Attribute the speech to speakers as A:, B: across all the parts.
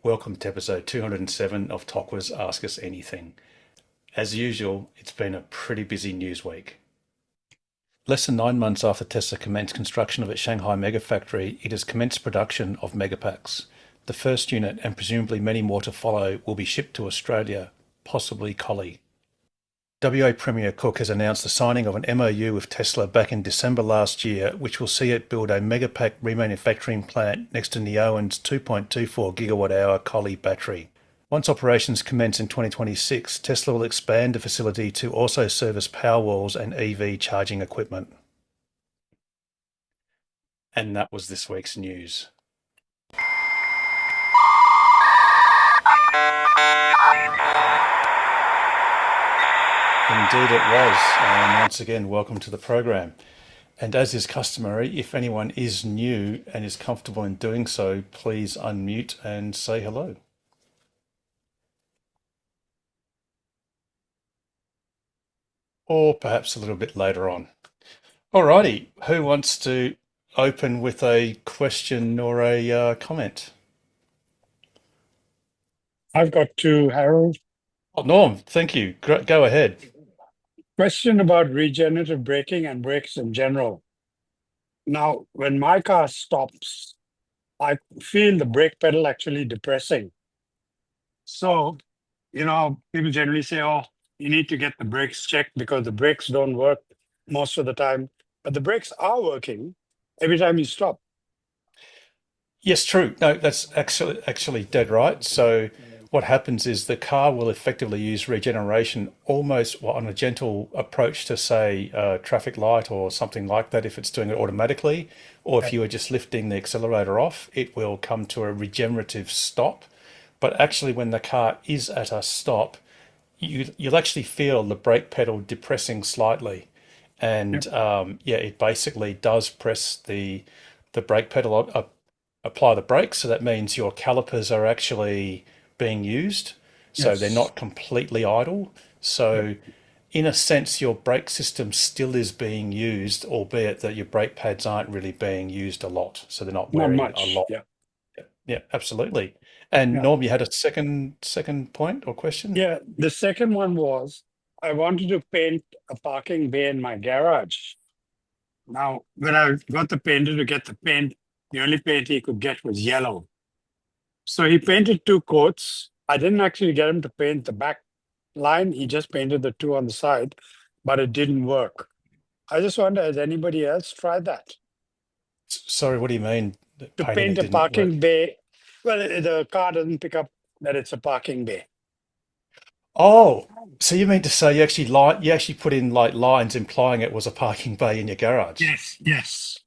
A: welcome to episode 207 of Tokwa's Ask Us Anything. As usual, it's been a pretty busy news week. Less than 9 months after Tesla commenced construction of its Shanghai Megafactory, it has commenced production of Megapacks. The first unit, and presumably many more to follow, will be shipped to Australia, possibly Collie. WA Premier Cook has announced the signing of an MOU with Tesla back in December last year, which will see it build a Megapack remanufacturing plant next to Neoen's 2.24 gigawatt-hour Collie battery. Once operations commence in 2026, Tesla will expand the facility to also service Powerwalls and EV charging equipment. And that was this week's news. Indeed it was. And once again, welcome to the program. And as is customary, if anyone is new and is comfortable in doing so, please unmute and say hello. Or perhaps a little bit later on. Alrighty, who wants to open with a question or a comment?
B: I've got two, Harold.
A: Oh, Norm, thank you. Go ahead.
B: Question about regenerative braking and brakes in general. Now, when my car stops, I feel the brake pedal actually depressing. So, people generally say, oh, you need to get the brakes checked because the brakes don't work most of the time. But the brakes are working every time you stop.
A: Yes, true. No, that's actually dead right. So what happens is the car will effectively use regeneration almost on a gentle approach to, say, a traffic light or something like that if it's doing it automatically, or if you are just lifting the accelerator off, it will come to a regenerative stop. But actually, when the car is at a stop, you'll actually feel the brake pedal depressing slightly. And it basically does press the brake pedal, apply the brakes. So that means your calipers are actually being used. So they're
B: Yes.
A: not completely idle. So in a sense, your brake system still is being used, albeit that your brake pads aren't really being used a lot. So they're not
B: Not
A: wearing a
B: much.
A: lot.
B: Yeah.
A: Yeah, absolutely. And
B: Yeah.
A: Norm, you had a second point or question?
B: Yeah. The second one was I wanted to paint a parking bay in my garage. Now, when I got the painter to get the paint, the only paint he could get was yellow. So he painted two coats. I didn't actually get him to paint the back line. He just painted the two on the side, but it didn't work. I just wonder, has anybody else tried that?
A: Sorry, what do you mean that
B: To
A: painting
B: paint
A: it
B: a
A: didn't work?
B: parking bay. Well, the car doesn't pick up that it's a parking bay.
A: Oh, so you mean to say you actually put in like lines implying it was a parking bay in your garage?
B: Yes, yes.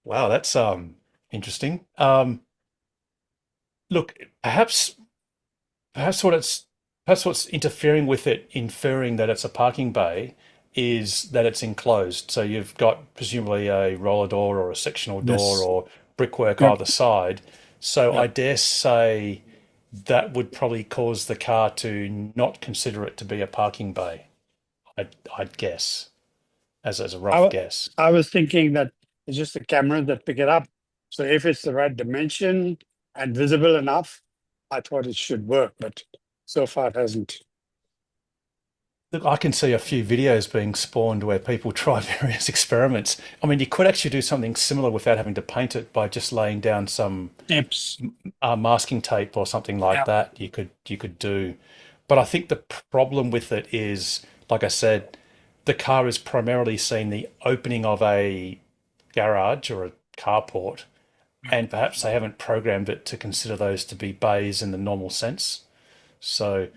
A: Wow, that's interesting. Look, perhaps what it's perhaps what's interfering with it, inferring that it's a parking bay, is that it's enclosed. So you've got presumably a roller door or a sectional door
B: Yes.
A: or brickwork
B: Yep.
A: either side. So I
B: Yep.
A: dare say that would probably cause the car to not consider it to be a parking bay. I'd guess, as a
B: I,
A: rough
B: wa-
A: guess.
B: I was thinking that it's just the cameras that pick it up. So if it's the right dimension and visible enough, I thought it should work, but so far it hasn't.
A: Look, I can see a few videos being spawned where people try various experiments. I mean, you could actually do something similar without having to paint it by just laying down some
B: Tips.
A: masking tape or something like
B: Yeah.
A: that. You could do, but I think the problem with it is, like I said, the car is primarily seen the opening of a garage or a carport, and perhaps they haven't programmed it to consider those to be bays in the normal sense. So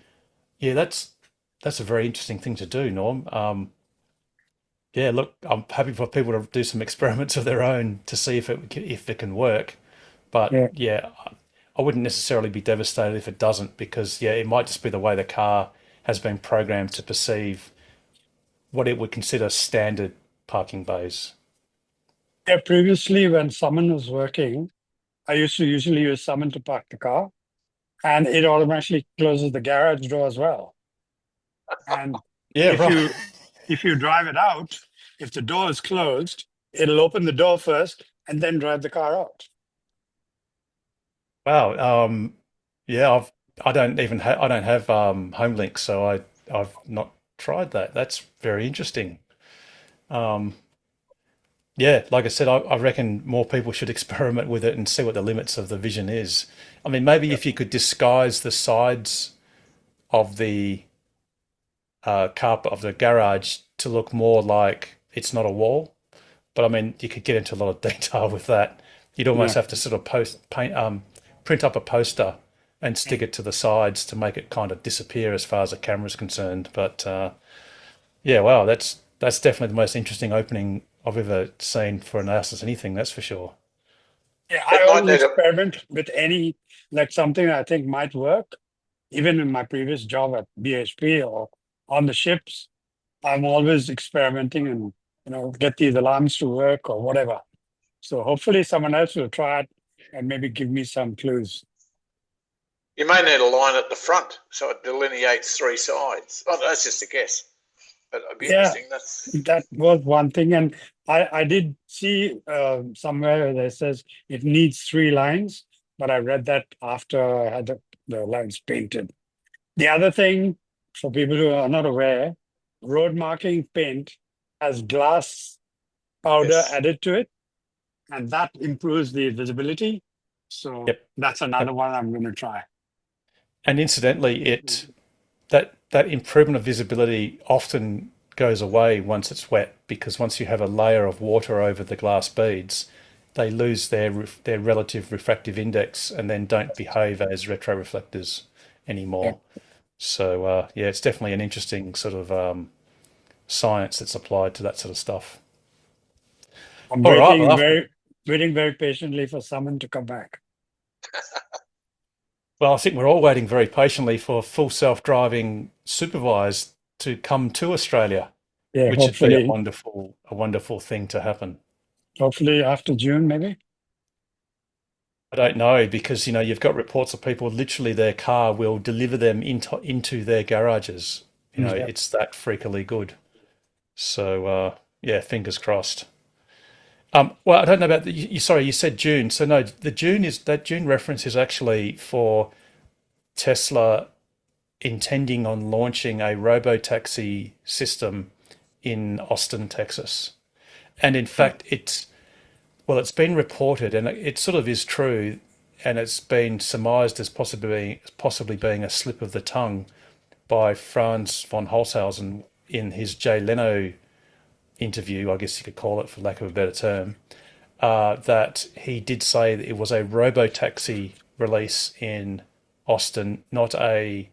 A: yeah, that's a very interesting thing to do, Norm. Yeah, look, I'm happy for people to do some experiments of their own to see if it can work. But
B: Yeah.
A: yeah, I wouldn't necessarily be devastated if it doesn't, because yeah, it might just be the way the car has been programmed to perceive what it would consider standard parking bays.
B: Yeah, previously, when Summon was working, I used to usually use Summon to park the car, and it automatically closes the garage door as well. And
A: Yeah,
B: if
A: right.
B: you drive it out, if the door is closed, it'll open the door first and then drive the car out.
A: Wow. Yeah, I don't have HomeLink, so I've not tried that. That's very interesting. Um, yeah, like I said, I reckon more people should experiment with it and see what the limits of the vision is. I mean, maybe if you could disguise the sides of the carpet of the garage to look more like it's not a wall. But I mean, you could get into a lot of detail with that. You'd almost
B: Yeah.
A: have to sort of print up a poster and stick it to the sides to make it kind of disappear as far as the camera's concerned. But yeah, wow, that's definitely the most interesting opening I've ever seen for an Asus anything. That's for sure.
B: Yeah, I
C: It might
B: always
C: need a
B: experiment with any like something I think might work. Even in my previous job at BHP or on the ships, I'm always experimenting and get these alarms to work or whatever. So hopefully someone else will try it and maybe give me some clues.
C: you may need a line at the front so it delineates three sides. Oh, that's just a guess. But it'd be
B: Yeah,
C: interesting. That's
B: that was one thing, and I did see somewhere that says it needs three lines, but I read that after I had the lines painted. The other thing for people who are not aware, road marking paint has glass powder
C: yes.
B: added to it, and that improves the visibility. So
A: Yep.
B: that's another one I'm going to try.
A: And incidentally, it that improvement of visibility often goes away once it's wet because once you have a layer of water over the glass beads, they lose their relative refractive index and then don't behave as retroreflectors
B: Yeah.
A: anymore. So yeah, it's definitely an interesting sort of science that's applied to that sort of stuff.
B: I'm
A: All right, well,
B: waiting very patiently for someone to come back.
A: I think we're all waiting very patiently for full self-driving supervised to come to Australia,
B: Yeah,
A: which would be a wonderful thing to happen.
B: hopefully after June, maybe.
A: I don't know because you've got reports of people literally their car will deliver them into their garages.
B: Yeah.
A: It's that freakily good. So yeah, fingers crossed. Well, I don't know about sorry, you said June. So no, that June reference is actually for Tesla intending on launching a robotaxi system in Austin, Texas. And in fact, it's been reported, and it sort of is true, and it's been surmised as possibly being a slip of the tongue by Franz von Holzhausen in his Jay Leno interview, I guess you could call it for lack of a better term, that he did say that it was a robotaxi release in Austin, not a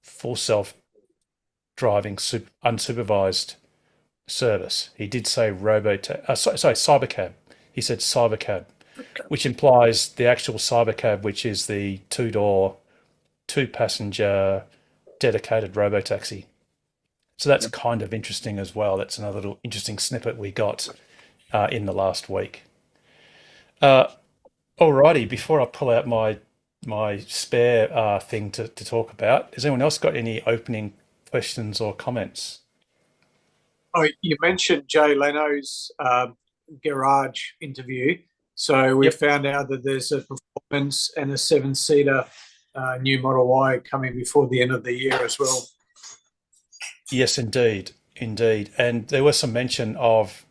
A: full self-driving unsupervised service. He did say cybercab. He said cybercab, which implies the actual cybercab, which is the two-door, two-passenger dedicated robotaxi. So that's kind of interesting as well. That's another little interesting snippet we got in the last week. Alrighty, before I pull out my spare thing to talk about, has anyone else got any opening questions or comments?
D: Oh, you mentioned Jay Leno's garage interview. So we
A: Yep.
D: found out that there's a performance and a seven-seater new Model Y coming before the end of the year as well.
A: Yes, indeed. Indeed. And there was some mention of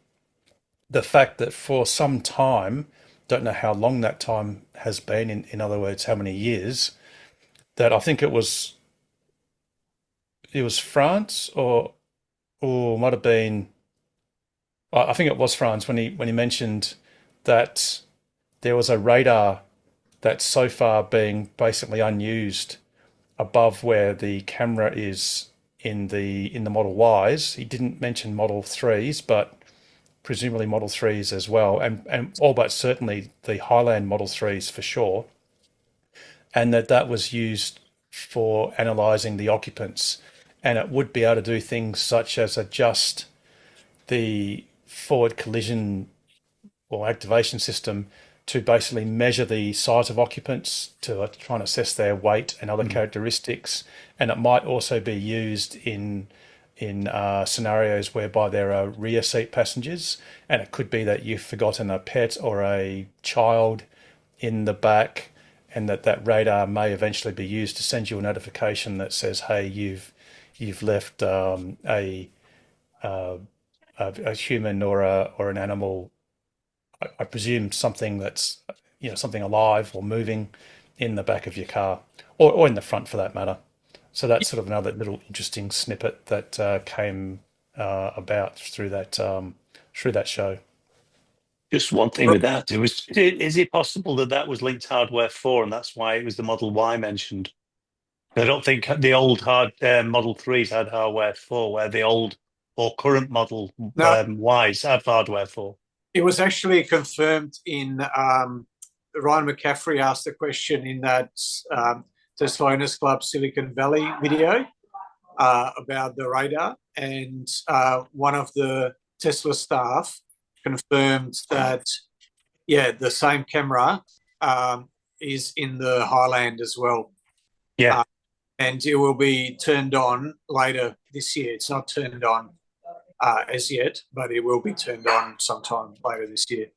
A: the fact that for some time, don't know how long that time has been, in other words, how many years, that I think it was France or might have been I think it was France when he mentioned that there was a radar that's so far being basically unused above where the camera is in the Model Ys. He didn't mention Model 3s, but presumably Model 3s as well, and all but certainly the Highland Model 3s for sure, and that was used for analysing the occupants, and it would be able to do things such as adjust the forward collision or activation system to basically measure the size of occupants to try and assess their weight and other characteristics. And it might also be used in scenarios whereby there are rear seat passengers, and it could be that you've forgotten a pet or a child in the back, and that radar may eventually be used to send you a notification that says, "Hey, you've left a human or an animal. I presume something that's something alive or moving in the back of your car, or in the front for that matter." So that's sort of another little interesting snippet that came about through that show.
E: Just one thing with that, is it possible that was linked to hardware 4 and that's why it was the Model Y mentioned? I don't think the old Model 3s had hardware 4, where the old or current Model Ys have hardware 4.
D: It was actually confirmed in Ryan McCaffrey asked the question in that Tesla Owners Club Silicon Valley video about the radar, and one of the Tesla staff confirmed that, the same camera is in the Highland as well.
E: Yeah.
D: And it will be turned on later this year. It's not turned on as yet, but it will be turned on sometime later this year.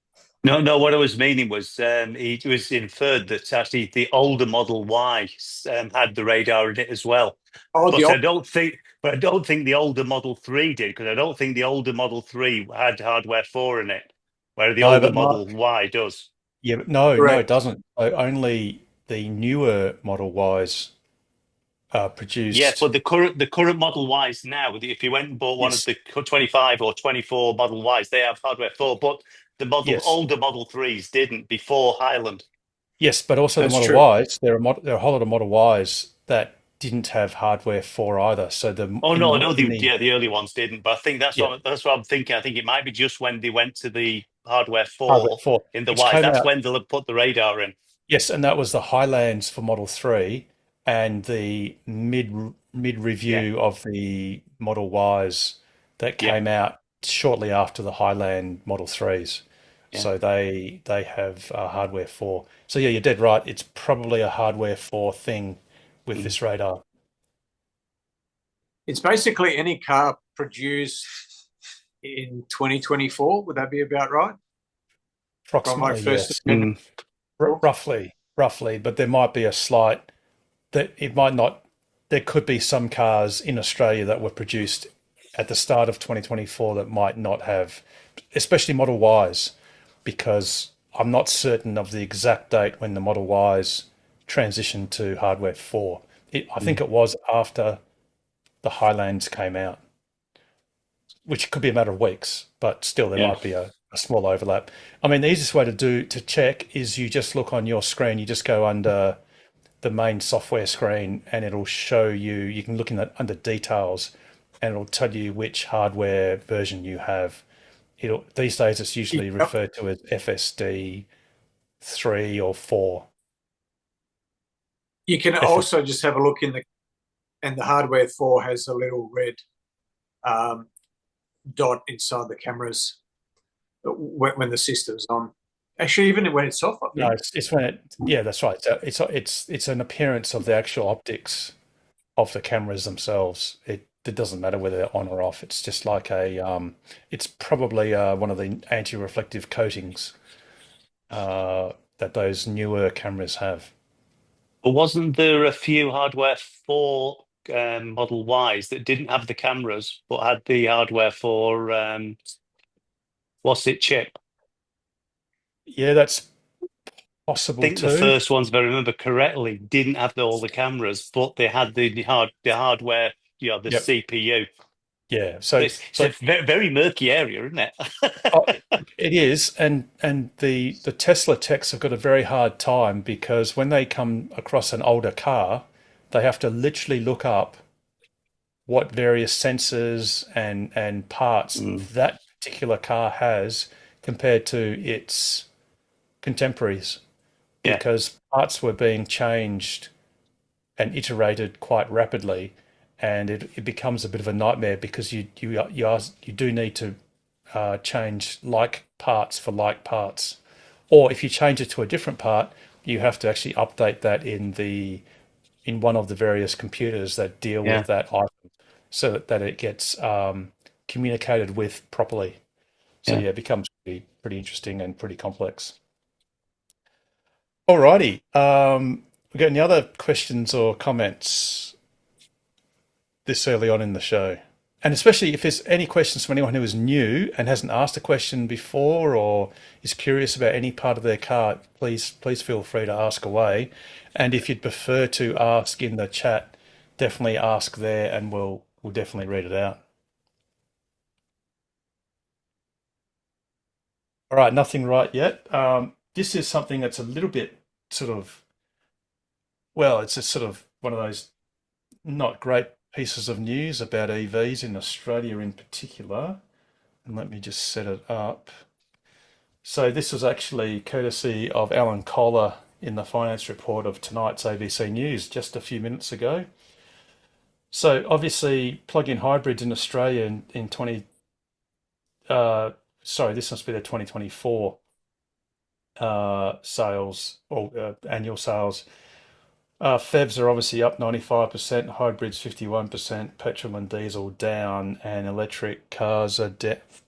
E: No. What I was meaning was it was inferred that actually the older Model Y had the radar in it as well. But I don't think the older Model 3 did, because I don't think the older Model 3 had hardware 4 in it, where the older Model Y does.
A: Yeah, but no, it doesn't. Only the newer Model Ys produced.
E: Yes, but the current Model Ys now, if you went and bought one of the 25 or 24 Model Ys, they have hardware 4, but the older Model 3s didn't before Highland.
A: Yes, but also the Model Ys, there are a whole lot of Model Ys that didn't have hardware 4 either. So the
E: early ones didn't, but I think that's what I'm thinking. I think it might be just when they went to the hardware 4 in the Y, that's when they'll put the radar in.
A: Yes, and that was the Highlands for Model 3 and the mid review of the Model Ys that came out shortly after the Highland Model 3s. Yeah. So they have hardware 4. So yeah, you're dead right. It's probably a hardware 4 thing with this radar.
D: It's basically any car produced in 2024. Would that be about right?
A: Approximately, yes. Roughly, but there might be a slight that it might not. There could be some cars in Australia that were produced at the start of 2024 that might not have, especially Model Ys, because I'm not certain of the exact date when the Model Ys transitioned to hardware 4. I think it was after the Highlands came out, which could be a matter of weeks, but still there might be a small overlap. I mean, the easiest way to check is you just look on your screen, you just go under the main software screen and it'll show you can look under details and it'll tell you which hardware version you have. These days it's usually referred to as FSD 3 or 4.
D: You can also just have a look and the hardware 4 has a little red dot inside the cameras when the system's on. Actually, even when it's off, I think.
A: No, it's when it. Yeah, that's right. It's an appearance of the actual optics of the cameras themselves. It doesn't matter whether they're on or off. It's just like it's probably one of the anti-reflective coatings that those newer cameras have.
E: But wasn't there a few hardware 4 Model Ys that didn't have the cameras but had the hardware for chip?
A: Yeah, that's possible.
E: I think the first ones, if I remember correctly, didn't have all the cameras, but they had the hardware, the CPU.
A: Yeah, so
E: it's a very murky area, isn't it?
A: It is, and the Tesla techs have got a very hard time because when they come across an older car, they have to literally look up what various sensors and parts that particular car has compared to its contemporaries, because parts were being changed and iterated quite rapidly, and it becomes a bit of a nightmare because you do need to change like parts for like parts, or if you change it to a different part, you have to actually update that in one of the various computers that deal with that item, so that it gets communicated with properly. So it becomes pretty interesting and pretty complex. Alrighty. We got any other questions or comments this early on in the show? And especially if there's any questions from anyone who is new and hasn't asked a question before or is curious about any part of their car, please feel free to ask away. And if you'd prefer to ask in the chat, definitely ask there, and we'll definitely read it out. All right, nothing right yet. This is something that's a little bit sort of, well, it's a sort of one of those not great pieces of news about EVs in Australia in particular. And let me just set it up. So this was actually courtesy of Alan Kohler in the finance report of tonight's ABC News just a few minutes ago. So obviously plug-in hybrids in Australia in 20, sorry, this must be the 2024 sales or annual sales. PHEVs are obviously up 95%, hybrids 51%, petrol and diesel down, and electric cars are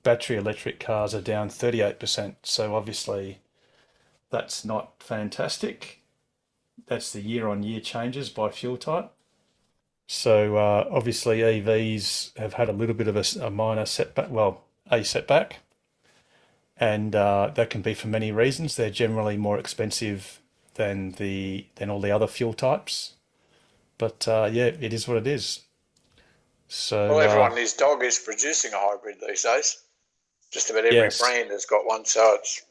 A: battery electric cars are down 38%. So obviously that's not fantastic. That's the year-on-year changes by fuel type. So obviously EVs have had a little bit of a minor setback, well, a setback, and that can be for many reasons. They're generally more expensive than all the other fuel types, but yeah, it is what it is. So
C: Well, everyone and his dog is producing a hybrid these days. Just about every
A: Yes.
C: brand has got one. So it's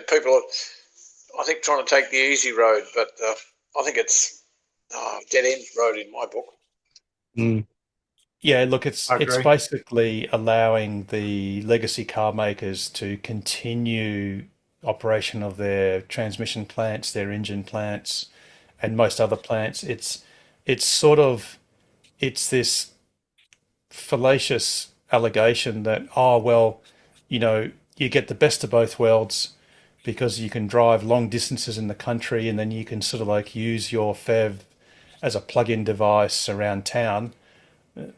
C: people are, I think, trying to take the easy road, but I think it's dead end road in my book.
A: Yeah, look, it's
D: I agree.
A: basically allowing the legacy car makers to continue operation of their transmission plants, their engine plants, and most other plants. It's sort of it's this fallacious allegation that, oh well, you get the best of both worlds because you can drive long distances in the country and then you can sort of like use your PHEV as a plug-in device around town.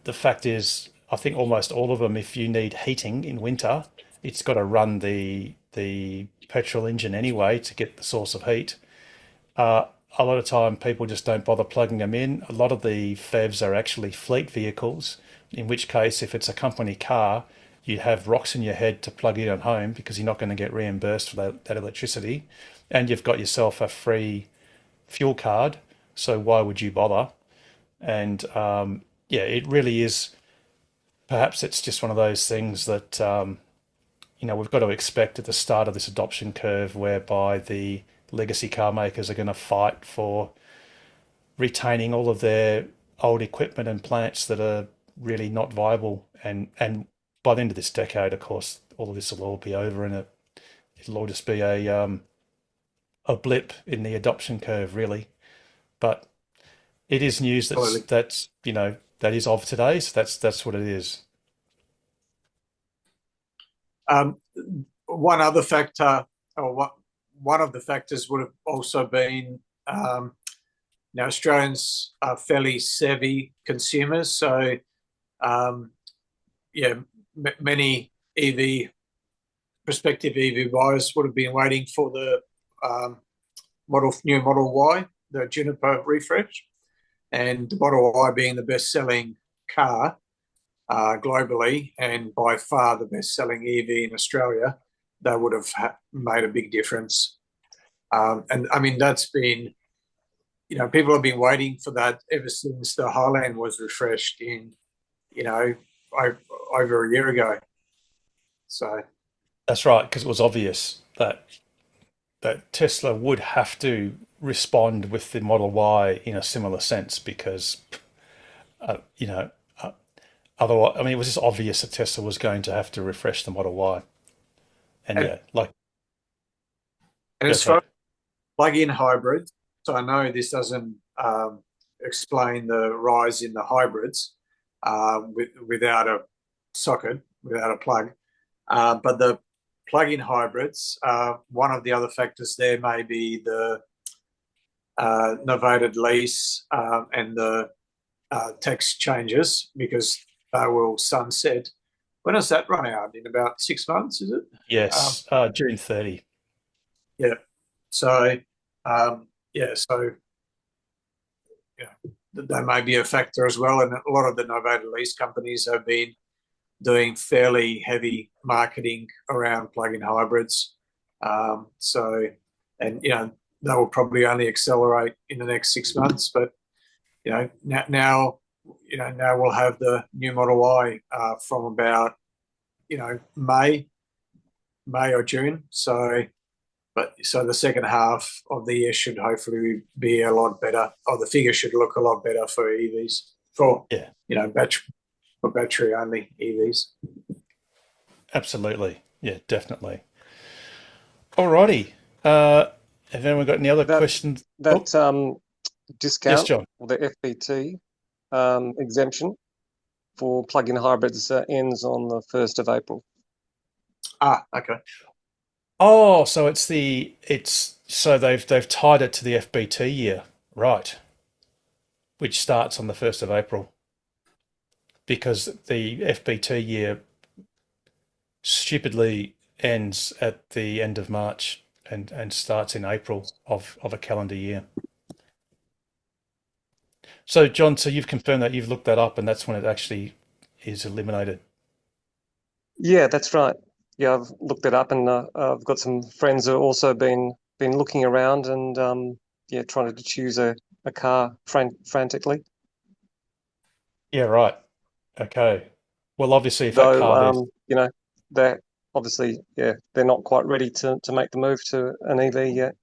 A: The fact is, I think almost all of them, if you need heating in winter, it's got to run the petrol engine anyway to get the source of heat. A lot of time people just don't bother plugging them in. A lot of the PHEVs are actually fleet vehicles, in which case if it's a company car, you have rocks in your head to plug in at home because you're not going to get reimbursed for that electricity, and you've got yourself a free fuel card, so why would you bother? And yeah, it really is. Perhaps it's just one of those things that we've got to expect at the start of this adoption curve, whereby the legacy car makers are going to fight for retaining all of their old equipment and plants that are really not viable. And by the end of this decade, of course, all of this will all be over, and it'll all just be a blip in the adoption curve, really. But it is news
D: Absolutely.
A: that is of today, so that's what it is.
D: One other factor, or one of the factors would have also been, Australians are fairly savvy consumers, so many prospective EV buyers would have been waiting for the new Model Y, the Juniper refresh, and the Model Y being the best-selling car globally and by far the best-selling EV in Australia, that would have made a big difference. And I mean, that's been, people have been waiting for that ever since the Highland was refreshed in, over a year ago. So
A: That's right, because it was obvious that Tesla would have to respond with the Model Y in a similar sense, because otherwise, I mean, it was just obvious that Tesla was going to have to refresh the Model Y. And yeah, like,
D: and as far as plug-in hybrids, so I know this doesn't explain the rise in the hybrids without a socket, without a plug, but the plug-in hybrids, one of the other factors there may be the novated lease and the tax changes, because they will sunset. When does that run out? In about 6 months, is it?
A: yes, June 30.
D: Yeah. So So that may be a factor as well. And a lot of the novated lease companies have been doing fairly heavy marketing around plug-in hybrids. That will probably only accelerate in the next 6 months. But now we'll have the new Model Y from about May or June. So the second half of the year should hopefully be a lot better, or the figure should look a lot better for EVs, for battery only EVs.
A: Absolutely. Yeah, definitely. Alrighty. Have anyone got any other questions?
F: That discount,
A: yes, John.
F: or the FBT exemption for plug-in hybrids ends on the 1st of April.
D: Okay.
A: Oh, so so they've tied it to the FBT year, right? Which starts on the 1st of April. Because the FBT year stupidly ends at the end of March and starts in April of a calendar year. So, John, so you've confirmed that, you've looked that up, and that's when it actually is eliminated.
F: Yeah, that's right. Yeah, I've looked it up, and I've got some friends who have also been looking around and trying to choose a car frantically.
A: Yeah, right. Okay. Well, obviously, if that car
F: they're obviously they're not quite ready to make the move to an EV yet.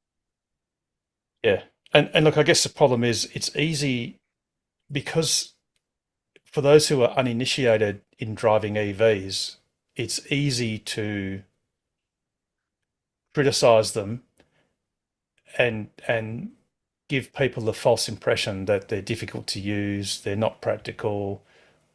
A: Yeah, and look, I guess the problem is it's easy because for those who are uninitiated in driving EVs, it's easy to criticize them and give people the false impression that they're difficult to use, they're not practical,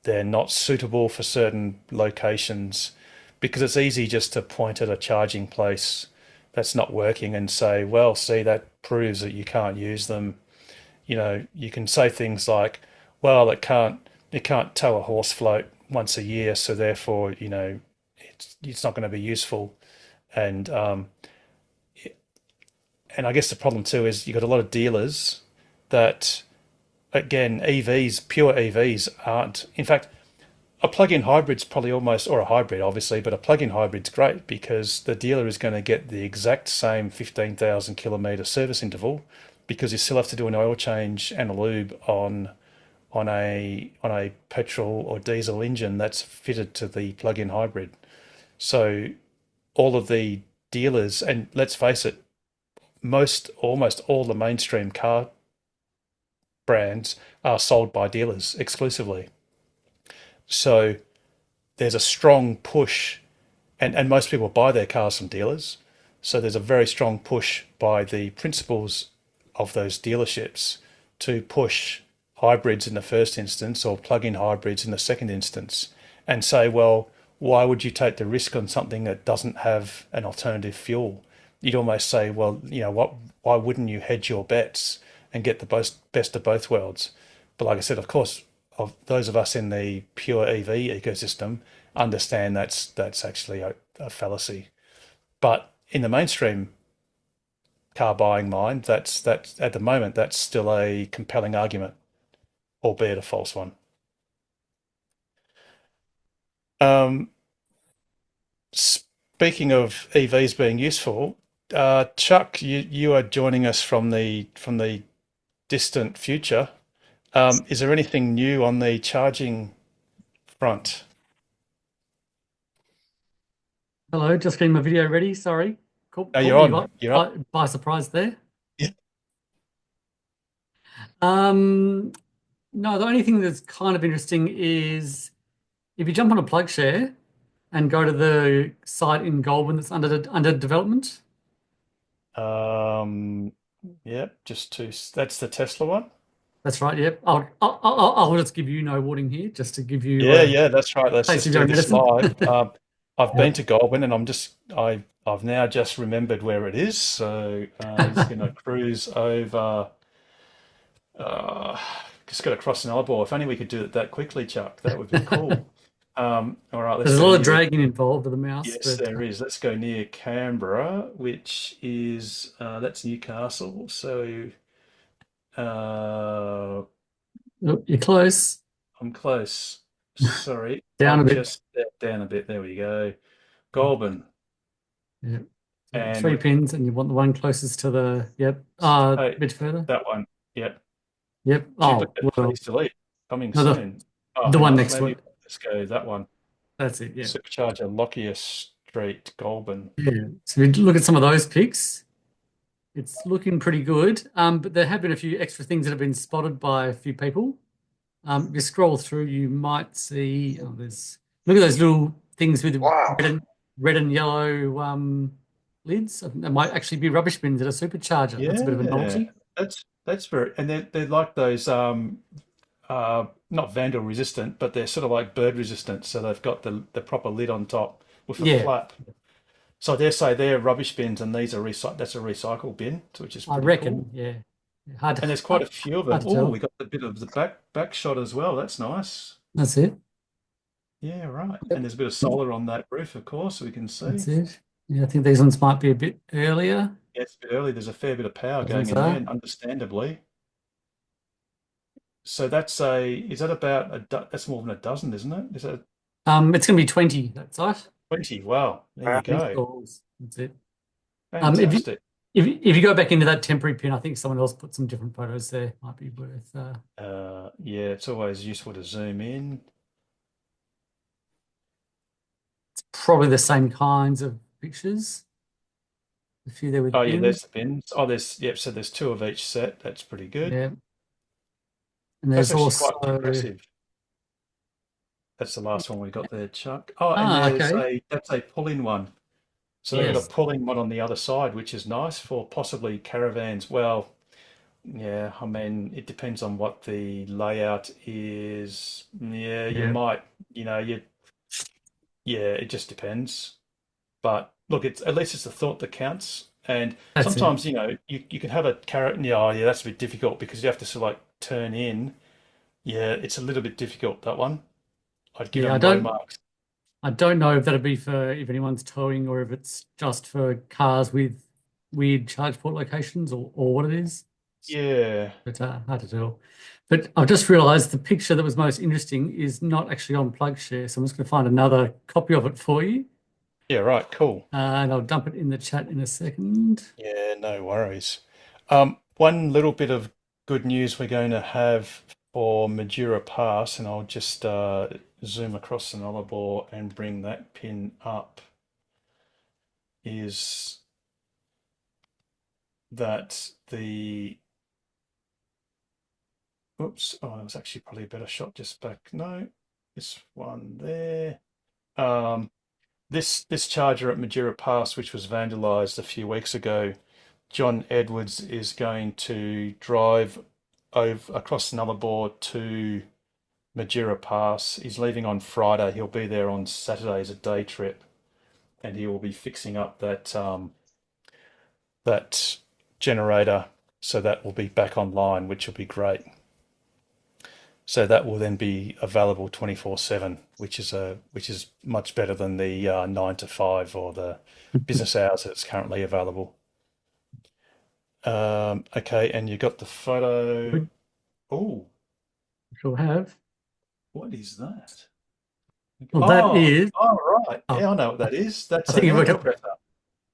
A: they're not suitable for certain locations, because it's easy just to point at a charging place that's not working and say, well, see, that proves that you can't use them. You can say things like, well, it can't tow a horse float once a year, so therefore, it's not going to be useful. And I guess the problem too is you've got a lot of dealers that, again, pure EVs aren't. In fact, a plug-in hybrid's probably almost, or a hybrid obviously, but a plug-in hybrid's great because the dealer is going to get the exact same 15,000 kilometre service interval, because you still have to do an oil change and a lube on a petrol or diesel engine that's fitted to the plug-in hybrid. So all of the dealers, and let's face it, almost all the mainstream car brands are sold by dealers exclusively. So there's a strong push, and most people buy their cars from dealers. So there's a very strong push by the principals of those dealerships to push hybrids in the first instance or plug-in hybrids in the second instance, and say, well, why would you take the risk on something that doesn't have an alternative fuel? You'd almost say, well, why wouldn't you hedge your bets and get the best of both worlds? But like I said, of course, of those of us in the pure EV ecosystem understand that's actually a fallacy. But in the mainstream car buying mind, that's at the moment, that's still a compelling argument, albeit a false one. Speaking of EVs being useful, Chuck, you are joining us from the distant future. Is there anything new on the charging front?
G: Hello, just getting my video ready. Sorry. Cool.
A: No, you're on. You're on.
G: By surprise there.
A: Yeah.
G: No, the only thing that's kind of interesting is if you jump on a PlugShare and go to the site in Goulburn that's under development.
A: Yep, that's the Tesla one.
G: That's right. Yep. I'll just give you no warning here, just to give you.
A: Yeah, that's right. Let's just do this live. I've been to Goulburn, and I've now just remembered where it is. So he's going to cruise over. Just got to cross an eyeball. If only we could do it that quickly, Chuck. That would be cool. All right, let's
G: There's a
A: go
G: lot of
A: near.
G: dragging involved with the mouse,
A: Yes,
G: but
A: there is. Let's go near Canberra, which is that's Newcastle. So
G: look, you're close.
A: I'm close. Sorry,
G: Down a
A: I've
G: bit.
A: just stepped down a bit. There we go. Goulburn.
G: Yeah. So
A: And
G: 3 pins, and you want the one closest to the, yep,
A: oh,
G: a bit further.
A: that one. Yep.
G: Yep.
A: Gee,
G: Oh,
A: look at
G: well,
A: Please Delete coming
G: no,
A: soon. Oh,
G: the
A: hang
G: one
A: on,
G: next to
A: maybe
G: it.
A: let's go that one.
G: That's it. Yeah.
A: Supercharger Lockyer Street, Goulburn.
G: Yeah. So if you look at some of those picks, it's looking pretty good. But there have been a few extra things that have been spotted by a few people. If you scroll through, you might see, look at those little things with
C: Wow.
G: red and yellow lids. I think they might actually be rubbish bins at a supercharger. That's a bit of a novelty.
A: That's very, and they're like those not vandal resistant, but they're sort of like bird resistant. So they've got the proper lid on top with a
G: Yeah.
A: flap. So I dare say they're rubbish bins, and these are that's a recycle bin, which is
G: I
A: pretty
G: reckon,
A: cool.
G: yeah. Hard to,
A: And there's quite a few of them.
G: hard to
A: Oh,
G: tell.
A: we got a bit of the back shot as well. That's nice.
G: That's it.
A: Yeah, right.
G: Yep.
A: And there's a bit of solar on that roof, of course, so we can see.
G: That's it. Yeah, I think these ones might be a bit earlier.
A: Yeah, it's a bit early. There's a fair bit of power
G: I
A: going
G: think
A: in there,
G: so.
A: and understandably. So is that about that's more than a dozen, isn't it? Is that
G: It's going to be 20, that's right.
A: 20? Wow, there you go.
G: Installs. That's it.
A: Fantastic.
G: If you go back into that temporary pin, I think someone else put some different photos there. Might be worth.
A: Yeah, it's always useful to zoom in.
G: It's probably the same kinds of pictures. A few there with
A: Oh, yeah,
G: pins.
A: there's the bins. Oh, so there's 2 of each set. That's pretty good.
G: Yeah. And
A: That's
G: there's
A: actually
G: also
A: quite impressive. That's the last one we got there, Chuck. Oh, and
G: okay.
A: that's a pull-in one. So they've got
G: Yes.
A: a pull-in one on the other side, which is nice for possibly caravans. Well, yeah, I mean, it depends on what the layout is. Yeah, you
G: Yeah.
A: might, it just depends. But look, at least it's the thought that counts. And
G: That's it.
A: sometimes, you can have a carrot. Yeah, that's a bit difficult because you have to sort of like turn in. Yeah, it's a little bit difficult, that one. I'd give
G: Yeah,
A: them low marks.
G: I don't know if that'd be for if anyone's towing or if it's just for cars with weird charge port locations or what it is.
A: Yeah.
G: But hard to tell. But I've just realized the picture that was most interesting is not actually on PlugShare. So I'm just going to find another copy of it for you.
A: Yeah, right, cool.
G: And I'll dump it in the chat in a second.
A: Yeah, no worries. One little bit of good news we're going to have for Majura Pass, and I'll just zoom across the Nullarbor and bring that pin up, is that oops, oh, it was actually probably a better shot just back. No, this one there. This charger at Majura Pass, which was vandalized a few weeks ago, John Edwards is going to drive across the Nullarbor to Majura Pass. He's leaving on Friday. He'll be there on Saturday as a day trip, and he will be fixing up that generator, so that will be back online, which will be great. So that will then be available 24/7, which is much better than the 9 to 5 or the business hours that's currently available. Okay, and you got the photo. Oh,
G: She'll have.
A: what is that?
G: Well, that is.
A: Oh, right.
G: Oh.
A: Yeah, I know what that is. That's
G: I think
A: an
G: you worked
A: air
G: out.
A: compressor.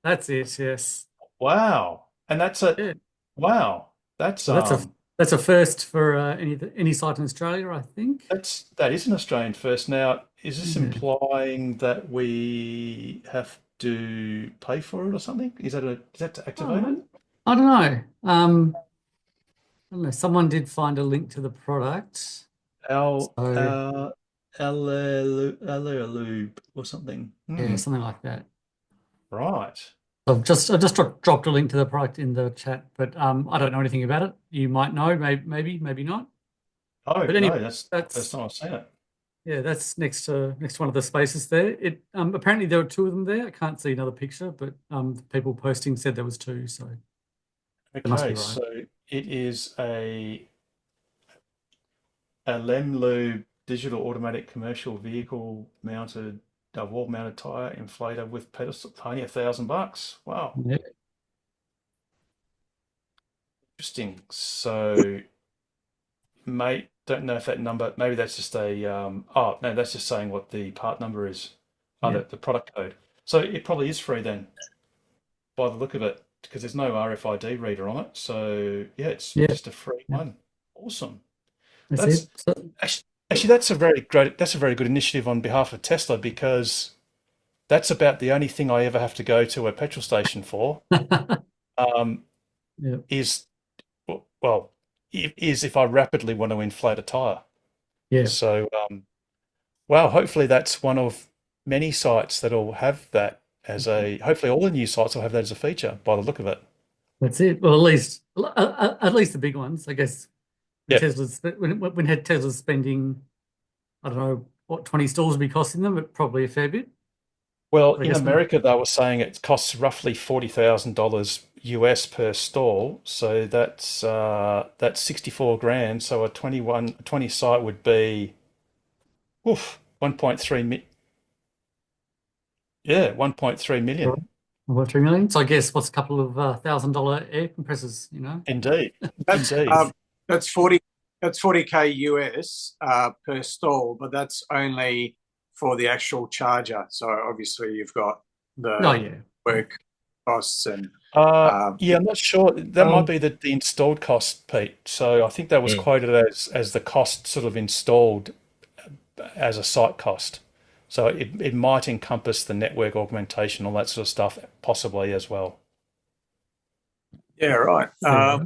G: That's it. Yes.
A: Wow, and that's
G: Yeah.
A: wow. That's
G: That's a first for any site in Australia, I think.
A: that is an Australian first. Now, is this
G: Yeah.
A: implying that we have to pay for it or something? Is that to activate it?
G: I don't know. I don't know. Someone did find a link to the product.
A: Lube or something.
G: Yeah, something like that.
A: Right.
G: I've just dropped a link to the product in the chat, but I don't know anything about it. You might know, maybe not.
A: Oh,
G: But anyway,
A: no, that's first time I've seen it.
G: Yeah, that's next to one of the spaces there. It apparently there were 2 of them there. I can't see another picture, but the people posting said there was 2, so it must be
A: Okay,
G: right.
A: so it is a Lemlube digital automatic commercial vehicle mounted wall mounted tire inflator with pedestal, only $1,000. Wow,
G: Yeah.
A: interesting. So, mate, don't know if that number. Maybe that's just a. Oh no, that's just saying what the part number is. Oh,
G: Yeah.
A: the product code. So it probably is free then, by the look of it, because there's no RFID reader on it. So yeah, it's
G: Yeah.
A: just a free
G: Yeah.
A: one. Awesome.
G: That's
A: That's
G: it. So,
A: actually that's a very great. That's a very good initiative on behalf of Tesla, because that's about the only thing I ever have to go to a petrol station for. Um,
G: yeah.
A: is well, is if I rapidly want to inflate a tire.
G: Yeah.
A: So wow, hopefully that's one of many sites that'll have that as a. Hopefully all the new sites will have that as a feature, by the look of it.
G: That's it. Well, at least the big ones, I guess.
A: Yeah.
G: Tesla's when Tesla's spending, I don't know what 20 stalls would be costing them, but probably a fair bit.
A: Well,
G: I
A: in
G: guess
A: America, they were saying it costs roughly $40,000 US per stall. So that's 64 grand. So a 20 site would be 1.3 1.3 million.
G: About 3 million. So I guess what's a couple of $1,000 air compressors, you know?
A: Indeed.
D: That's
A: Indeed.
D: that's 40K US per stall, but that's only for the actual charger. So obviously you've got the
G: Oh yeah.
D: work costs and
A: Yeah, I'm not sure. That might be the installed cost, Pete. So I think that was quoted as the cost sort of installed as a site cost. So it might encompass the network augmentation, all that sort of stuff, possibly as well.
D: yeah, right.
G: Yeah.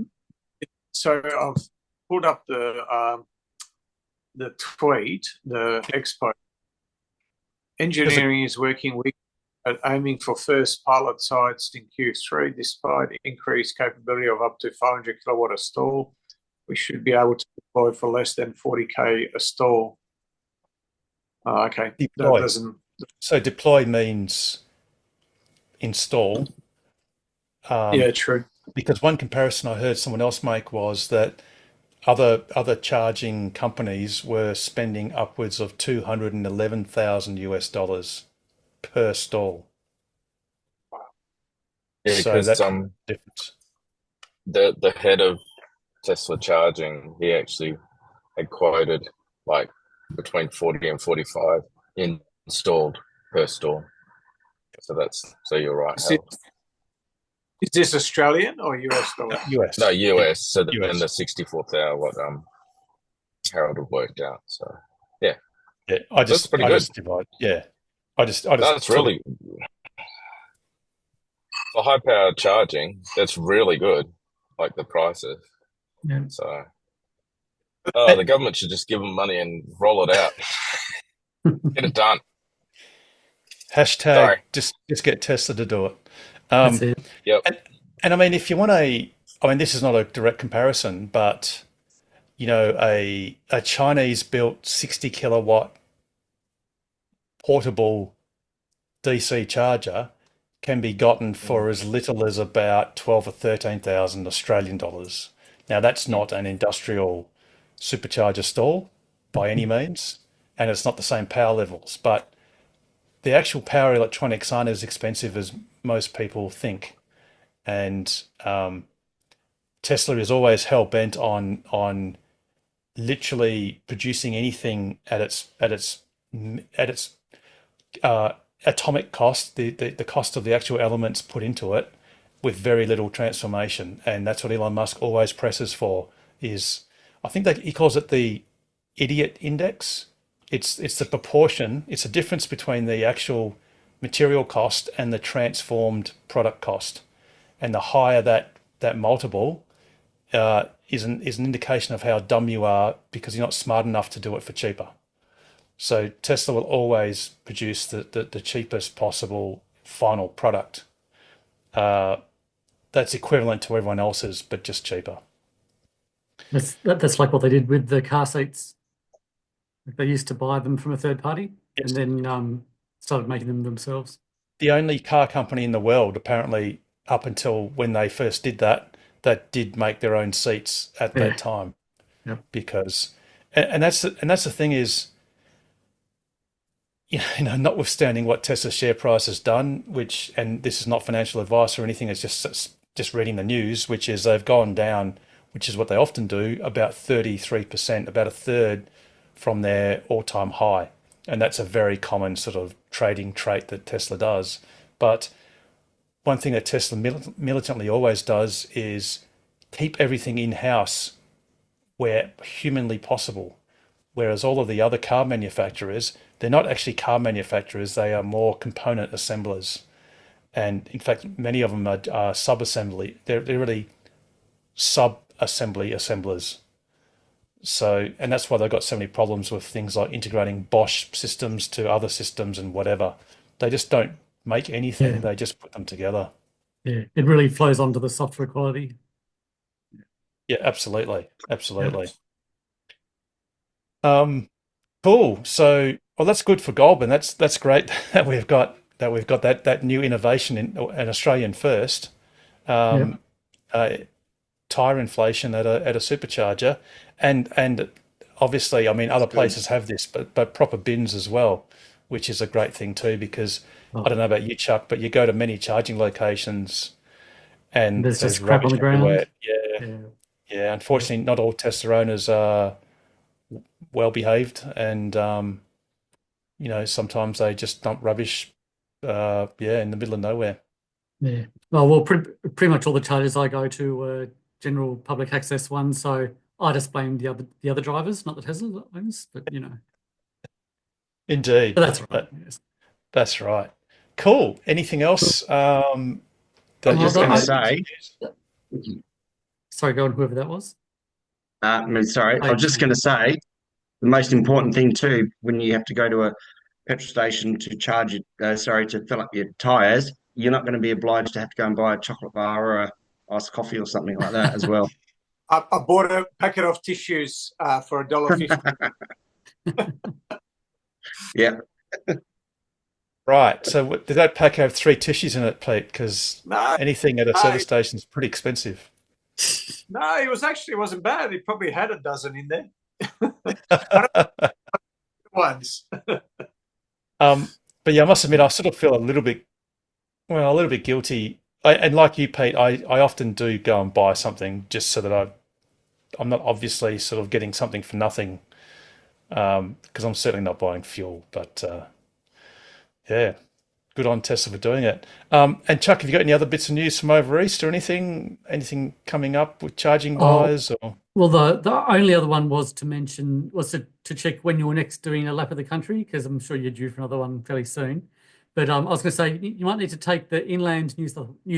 D: So I've pulled up the tweet, the expo. Engineering is working weekly at aiming for first pilot sites in Q3, despite increased capability of up to 500 kilowatt a stall. We should be able to deploy for less than 40K a stall. Okay.
A: Deploy.
D: That doesn't.
A: So deploy means install.
D: Yeah, true.
A: Because one comparison I heard someone else make was that other charging companies were spending upwards of $211,000 US per stall.
H: Yeah,
A: So
H: because
A: that's the difference.
H: the head of Tesla charging, he actually had quoted like between 40 and 45 installed per stall. So you're right.
D: Is this Australian or US dollar?
A: US.
H: No, US. So
A: US.
H: then the 64,000 what Harold had worked out. So yeah,
A: I
H: that's pretty good.
A: just divide. Yeah, I just.
H: That's really for high powered charging. That's really good. Like the prices.
G: Yeah.
H: So the government should just give them money and roll it out. Get it done.
A: Hashtag
H: Sorry.
A: just get Tesla to do it.
G: That's it.
H: Yep.
A: And I mean, if you want this is not a direct comparison, but you know, a Chinese built 60 kilowatt portable DC charger can be gotten for as little as about 12 or 13,000 Australian dollars. Now that's not an industrial supercharger stall by any means, and it's not the same power levels, but the actual power electronics aren't as expensive as most people think. And Tesla is always hell bent on literally producing anything at its atomic cost, the cost of the actual elements put into it, with very little transformation. And that's what Elon Musk always presses for. Is I think that he calls it the idiot index. It's the proportion. It's a difference between the actual material cost and the transformed product cost. And the higher that multiple is an indication of how dumb you are, because you're not smart enough to do it for cheaper. So Tesla will always produce the cheapest possible final product that's equivalent to everyone else's, but just cheaper.
G: That's like what they did with the car seats. They used to buy them from a third party,
A: Yes.
G: and then started making them themselves.
A: The only car company in the world, apparently, up until when they first did that did make their own seats at
G: Yeah.
A: that time.
G: Yep.
A: Because and that's the thing is, notwithstanding what Tesla's share price has done, which, and this is not financial advice or anything, it's just reading the news, which is they've gone down, which is what they often do, about 33%, about a third from their all-time high. And that's a very common sort of trading trait that Tesla does. But one thing that Tesla militantly always does is keep everything in-house where humanly possible. Whereas all of the other car manufacturers, they're not actually car manufacturers, they are more component assemblers. And in fact, many of them are sub-assembly. They're really sub-assembly assemblers. So, and that's why they've got so many problems with things like integrating Bosch systems to other systems and whatever. They just don't make anything, they just put them together.
G: Yeah, it really flows onto the software quality.
A: Yeah, absolutely. Cool. So, well, that's good for Goldman. That's great that we've got that new innovation in an Australian first. Tire inflation at a supercharger, and obviously, I mean, other places have this, but proper bins as well, which is a great thing too. Because I don't know about you, Chuck, but you go to many charging locations, and
G: there's just crap on the ground.
A: Everywhere. Yeah. Unfortunately, not all Tesla owners are well behaved, and sometimes they just dump rubbish, in the middle of nowhere.
G: Yeah. Well, pretty much all the chargers I go to are general public access ones, so I just blame the other drivers, not the Tesla owners. But
A: Indeed,
G: but that's right. Yes.
A: That's right. Cool. Anything else?
I: I'm just going to say.
G: Sorry, go on, whoever that was.
I: Sorry, I was just going to say the most important thing too, when you have to go to a petrol station to charge it, to fill up your tyres, you're not going to be obliged to have to go and buy a chocolate bar or a iced coffee or something like that as well.
D: I bought a packet of tissues for $1.50.
I: Yeah.
A: Right. So did that pack have 3 tissues in it, Pete? Because anything at a service station is pretty expensive.
D: No, it wasn't bad. He probably had a dozen in there. Once.
A: But yeah, I must admit, I sort of feel a little bit guilty. And like you, Pete, I often do go and buy something just so that I'm not obviously sort of getting something for nothing, because I'm certainly not buying fuel. But yeah, good on Tesla for doing it. And Chuck, have you got any other bits of news from over east or anything coming up with charging wise? Or?
G: Well, the only other one was to check when you're next doing a lap of the country, because I'm sure you're due for another one fairly soon. But I was going to say you might need to take the inland New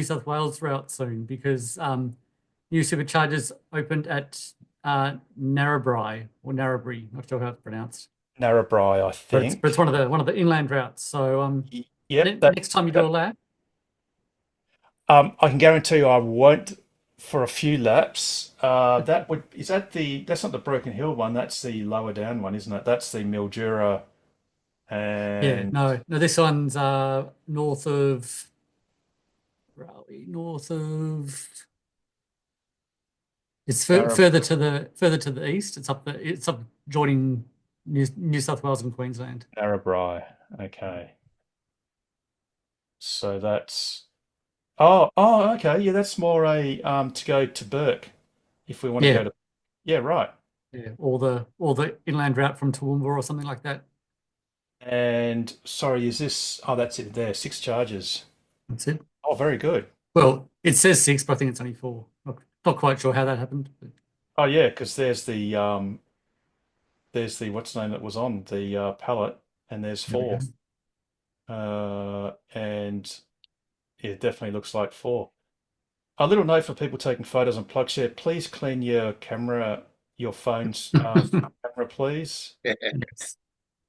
G: South Wales route soon, because new superchargers opened at Narrabri, not sure how it's pronounced.
A: Narrabri, I think.
G: But it's one of the inland routes. So next time you do a lap,
A: I can guarantee you I won't for a few laps. That's not the Broken Hill one. That's the lower down one, isn't it? That's the Mildura. And
G: no, this one's north of Raleigh, It's further to the east. It's up joining New South Wales and Queensland.
A: Narrabri. Okay. So that's okay. Yeah, that's more a to go to Burke if we want to go to. Yeah, right.
G: Yeah, or the inland route from Toowoomba or something like that.
A: And sorry, is this? Oh, that's it. There, 6 charges.
G: That's it.
A: Oh, very good.
G: Well, it says 6, but I think it's only 4. Not quite sure how that happened. But...
A: Oh yeah, because there's the what's the name that was on the pallet, and there's 4. And it definitely looks like 4. A little note for people taking photos on PlugShare: please clean your phone's camera, please.
G: Yes.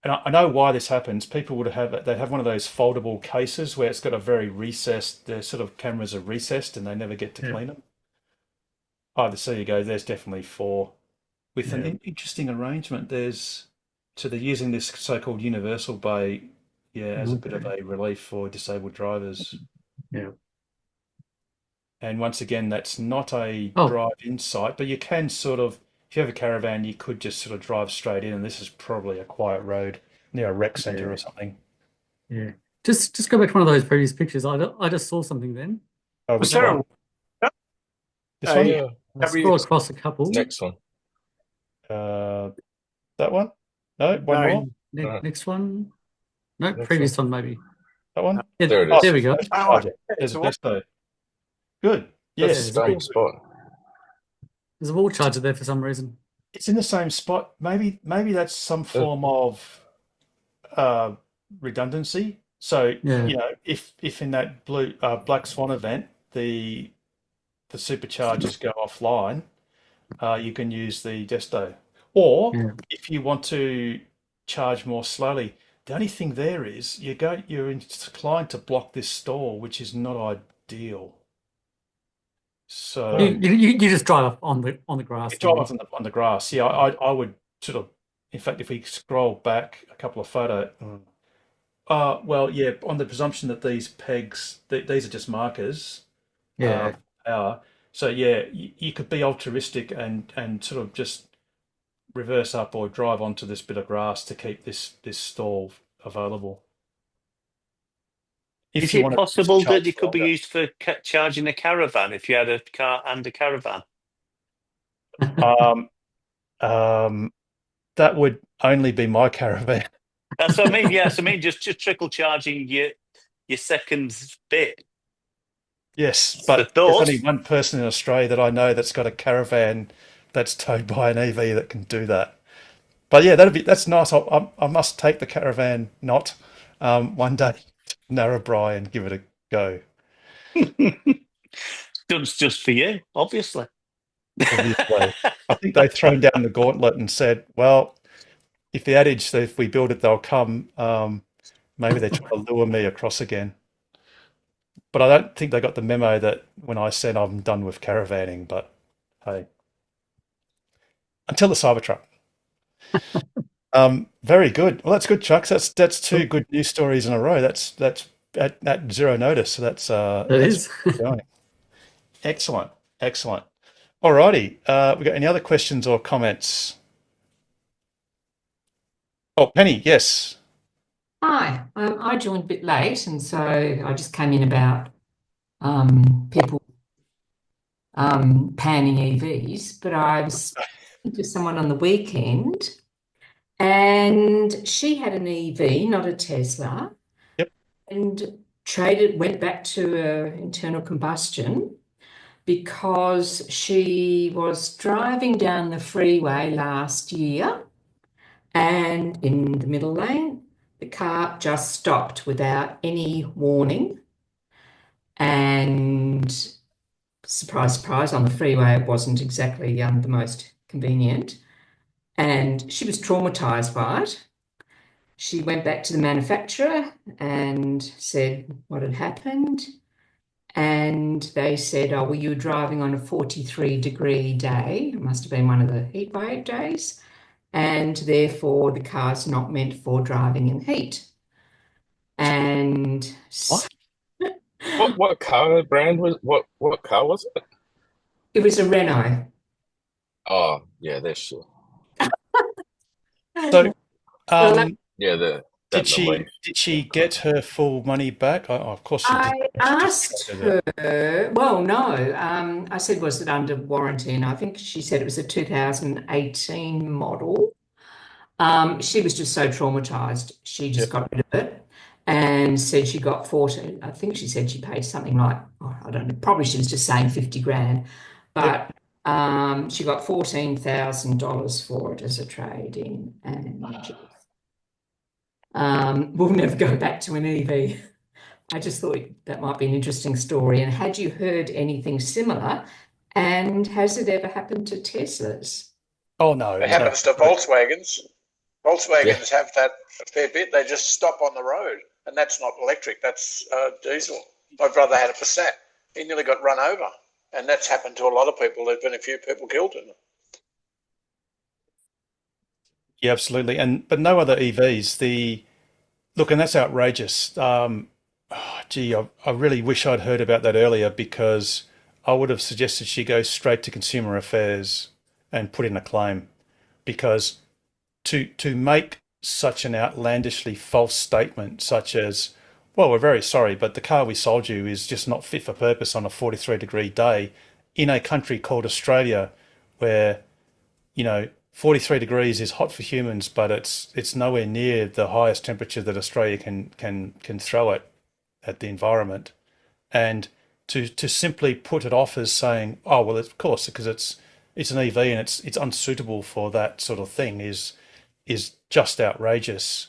A: And I know why this happens. People they'd have one of those foldable cases where it's got a very recessed, the sort of cameras are recessed and they never get to clean them. Oh, there you go. There's definitely 4 with an interesting arrangement. They're using this so-called universal bay, as a bit of a relief for disabled drivers.
G: Yeah.
A: And once again, that's not a drive-in site, but you can sort of, if you have a caravan, you could just sort of drive straight in, and this is probably a quiet road near a rec centre or something.
G: Yeah. Just go back to one of those previous pictures. I just saw something then.
A: Oh,
D: Was
A: which
D: there
A: one?
D: a
A: This one?
H: Yeah.
G: I scroll across a couple.
H: Next one.
A: That one? No, one
D: No,
A: more.
G: Next one. No,
H: Next
G: previous one maybe.
A: That one.
G: Yeah,
H: There it is.
G: there we go.
D: Oh,
A: There's a
D: it's
A: Desto. Good.
H: That's
A: Yes,
H: a stunning spot.
G: There's a wall charger there for some reason.
A: it's in the same spot. Maybe that's some form of redundancy. So
G: Yeah.
A: you know, if in that Black Swan event the superchargers go offline, you can use the Desto. Or
G: Yeah.
A: if you want to charge more slowly, the only thing there is you're inclined to block this stall, which is not ideal. So
G: You just drive on the grass.
A: you drive off on the grass. Yeah, I would sort of. In fact, if we scroll back a couple of photos, well, yeah, on the presumption that these pegs, these are just markers.
G: Yeah.
A: Power. So yeah, you could be altruistic and sort of just reverse up or drive onto this bit of grass to keep this stall available.
E: Is
A: you
E: it
A: want to
E: possible
A: charge
E: that it could be
A: longer.
E: used for charging a caravan if you had a car and a caravan?
A: That would only be my caravan.
E: That's what I mean. Yes, I mean just trickle charging your second bit.
A: Yes,
E: The
A: but there's
E: thought.
A: only one person in Australia that I know that's got a caravan that's towed by an EV that can do that. But yeah, that's nice. I must take the caravan not one day to Narrabri and give it a go.
E: Just for you, obviously.
A: Obviously, I think they've thrown down the gauntlet and said, "Well, if the adage that if we build it, they'll come." Maybe they're trying to lure me across again. But I don't think they got the memo that when I said I'm done with caravanning. But hey, until the Cybertruck. Very good. Well, that's good, Chucks. That's two good news stories in a row. That's at zero notice. So that's going. Excellent. Alrighty. We got any other questions or comments? Oh, Penny, yes.
J: Hi, I joined a bit late, and so I just came in about people panning EVs. But I was speaking to someone on the weekend, and she had an EV, not a Tesla.
A: Yep.
J: And went back to internal combustion because she was driving down the freeway last year, and in the middle lane, the car just stopped without any warning. And surprise, surprise, on the freeway, it wasn't exactly the most convenient. And she was traumatized by it. She went back to the manufacturer and said what had happened. And they said, oh, well, you were driving on a 43-degree day. It must have been one of the heat wave days. And therefore, the car's not meant for driving in heat. And
H: What car brand was what car was it?
J: it was a Renault.
H: Oh, yeah, they're shit.
A: So,
H: Yeah,
A: did she get her full money back? Of course she did.
J: I asked her, well, no. I said, was it under warranty? And I think she said it was a 2018 model. She was just so traumatized. She just got rid of it and said she got 14. I think she said she paid something like, I don't know, probably she was just saying 50 grand, but she got $14,000 for it as a trade-in. And we'll never go back to an EV. I just thought that might be an interesting story. And had you heard anything similar? And has it ever happened to Teslas?
A: Oh, no.
C: It happens to Volkswagens. Volkswagens have that a fair bit. They just stop on the road, and that's not electric. That's diesel. My brother had a Passat. He nearly got run over, and that's happened to a lot of people. There's been a few people killed in it.
A: Yeah, absolutely. But no other EVs. Look, and that's outrageous. I really wish I'd heard about that earlier, because I would have suggested she go straight to Consumer Affairs and put in a claim, because to make such an outlandishly false statement, such as, well, we're very sorry, but the car we sold you is just not fit for purpose on a 43-degree day in a country called Australia, where, 43 degrees is hot for humans, but it's nowhere near the highest temperature that Australia can throw at the environment. And to simply put it off as saying, oh well, of course, because it's an EV and it's unsuitable for that sort of thing, is just outrageous.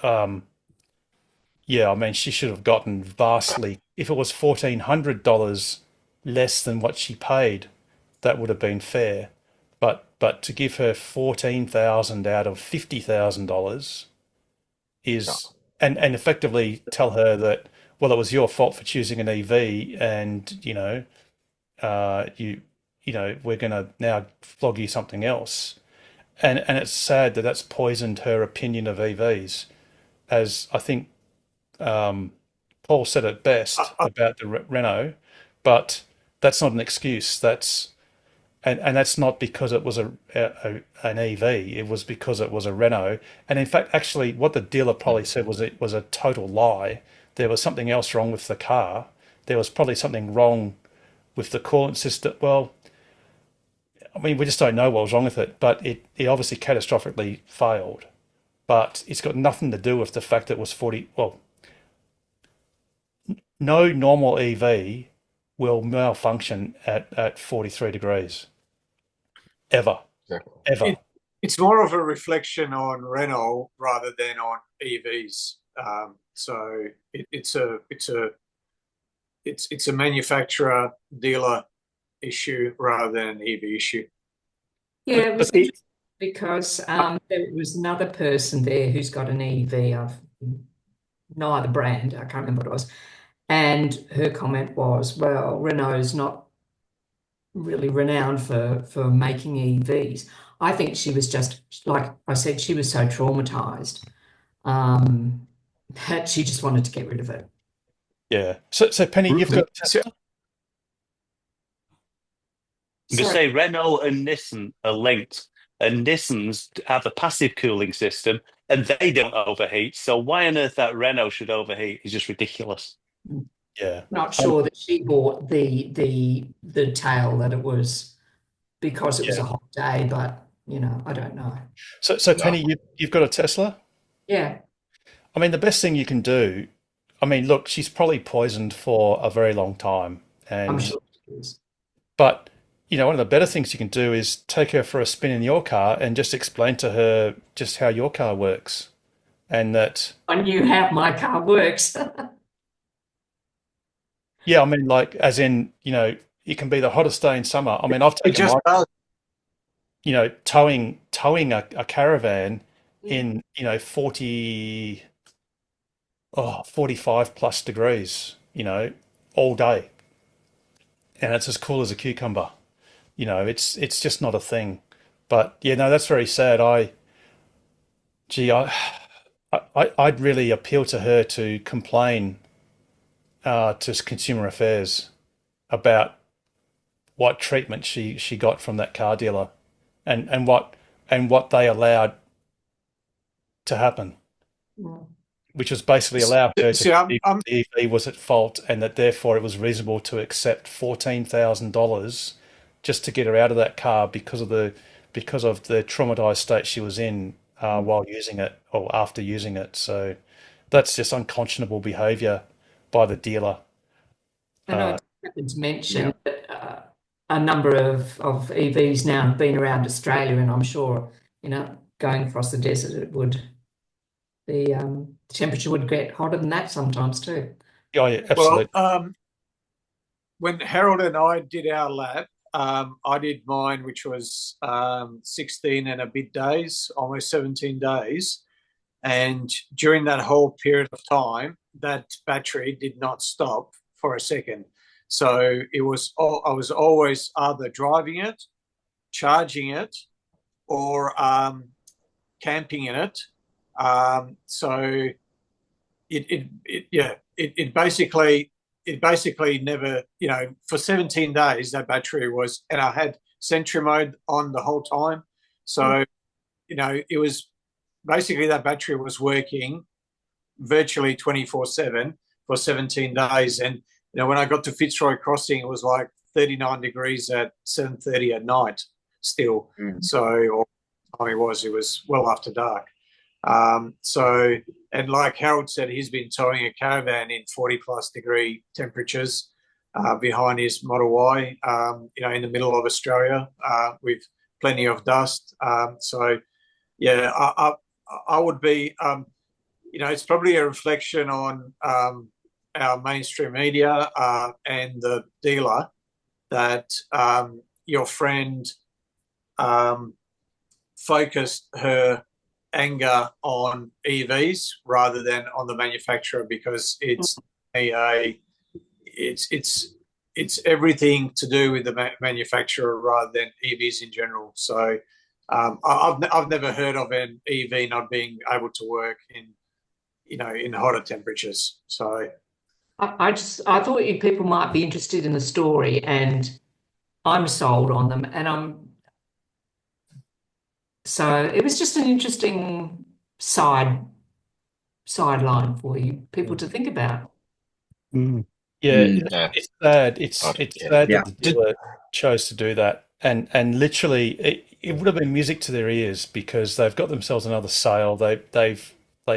A: Yeah, I mean, she should have gotten vastly, if it was $1,400 less than what she paid, that would have been fair. But to give her $14,000 out of $50,000 is, and effectively tell her that, well, it was your fault for choosing an EV, and we're going to now flog you something else. And it's sad that that's poisoned her opinion of EVs, as I think Paul said it best about the Renault, but that's not an excuse. And that's not because it was an EV. It was because it was a Renault. And in fact, actually, what the dealer probably said was it was a total lie. There was something else wrong with the car. There was probably something wrong with the coolant system. Well, I mean, we just don't know what was wrong with it, but it obviously catastrophically failed. But it's got nothing to do with the fact that it was 40. Well, no normal EV will malfunction at 43 degrees. Ever.
D: It's more of a reflection on Renault rather than on EVs. So it's a manufacturer dealer issue rather than an EV issue.
J: Yeah, it was because there was another person there who's got an EV of neither brand, I can't remember what it was, and her comment was, well, Renault's not really renowned for making EVs. I think she was just, like I said, she was so traumatized that she just wanted to get rid of it.
A: Yeah. So Penny, you've got Tesla?
E: You say Renault and Nissan are linked, and Nissans have a passive cooling system and they don't overheat. So why on earth that Renault should overheat is just ridiculous.
A: Yeah.
J: Not sure that she bought the tale that it was because it was a hot day, but I don't know.
A: So Penny, you've got a Tesla?
J: Yeah.
A: I mean, the best thing you can do, I mean, look, she's probably poisoned for a very long time, and
J: I'm sure she is.
A: But one of the better things you can do is take her for a spin in your car and just explain to her just how your car works, and that
J: I knew how my car works.
A: Yeah, I mean, like, as in, it can be the hottest day in summer. I mean, I've taken towing a caravan in 45 plus degrees, all day, and it's as cool as a cucumber. It's just not a thing. But yeah, no, that's very sad. I'd really appeal to her to complain to Consumer Affairs about what treatment she got from that car dealer, and what they allowed to happen, which was basically allow her to believe the EV was at fault, and that therefore it was reasonable to accept $14,000 just to get her out of that car because of the traumatized state she was in while using it or after using it. So that's just unconscionable behaviour by the dealer.
J: I know it's mentioned that a number of EVs now have been around Australia, and I'm sure going across the desert, the temperature would get hotter than that sometimes too.
A: Yeah, absolutely.
D: Well, when Harold and I did our lap, I did mine, which was 16 and a bit days, almost 17 days. And during that whole period of time, that battery did not stop for a second. So I was always either driving it, charging it, or camping in it. So it basically never, for 17 days that battery was, and I had Sentry mode on the whole time. So, it was basically that battery was working virtually 24/7 for 17 days. And, when I got to Fitzroy Crossing, it was like 39 degrees at 7:30 at night still. So, or it was well after dark. And like Harold said, he's been towing a caravan in 40+ degree temperatures behind his Model Y, in the middle of Australia with plenty of dust. I would be, it's probably a reflection on our mainstream media and the dealer that your friend focused her anger on EVs rather than on the manufacturer, because it's everything to do with the manufacturer rather than EVs in general. So I've never heard of an EV not being able to work in hotter temperatures. So
J: I thought people might be interested in the story, and I'm sold on them, and so it was just an interesting sideline for you people to think about.
A: It's sad. It's sad that the dealer chose to do that, and literally it would have been music to their ears, because they've got themselves another sale. They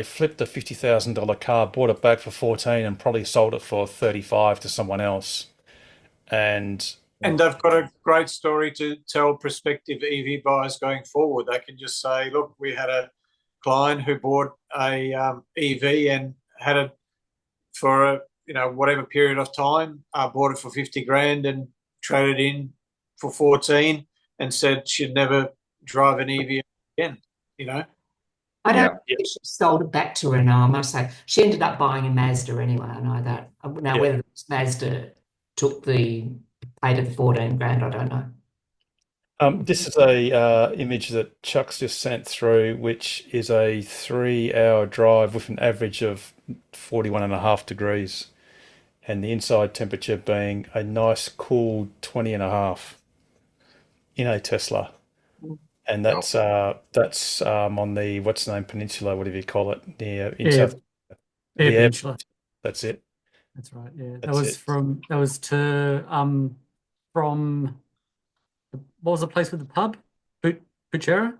A: flipped a $50,000 car, bought it back for 14, and probably sold it for 35 to someone else, and
D: they've got a great story to tell prospective EV buyers going forward. They can just say, look, we had a client who bought a EV and had it for whatever period of time, bought it for 50 grand and traded in for 14 and said she'd never drive an EV again,
J: I don't think she sold it back to her now, I must say. She ended up buying a Mazda anyway, I know that. Now, whether Mazda took the paid the 14 grand, I don't know.
A: This is a image that Chuck's just sent through, which is a 3-hour drive with an average of 41.5 degrees, and the inside temperature being a nice cool 20.5 in a Tesla. And that's on the Peninsula, whatever you call it, near in South
G: Peninsula.
A: That's it.
G: That's right. Yeah, that was from what was the place with the pub? Puchera?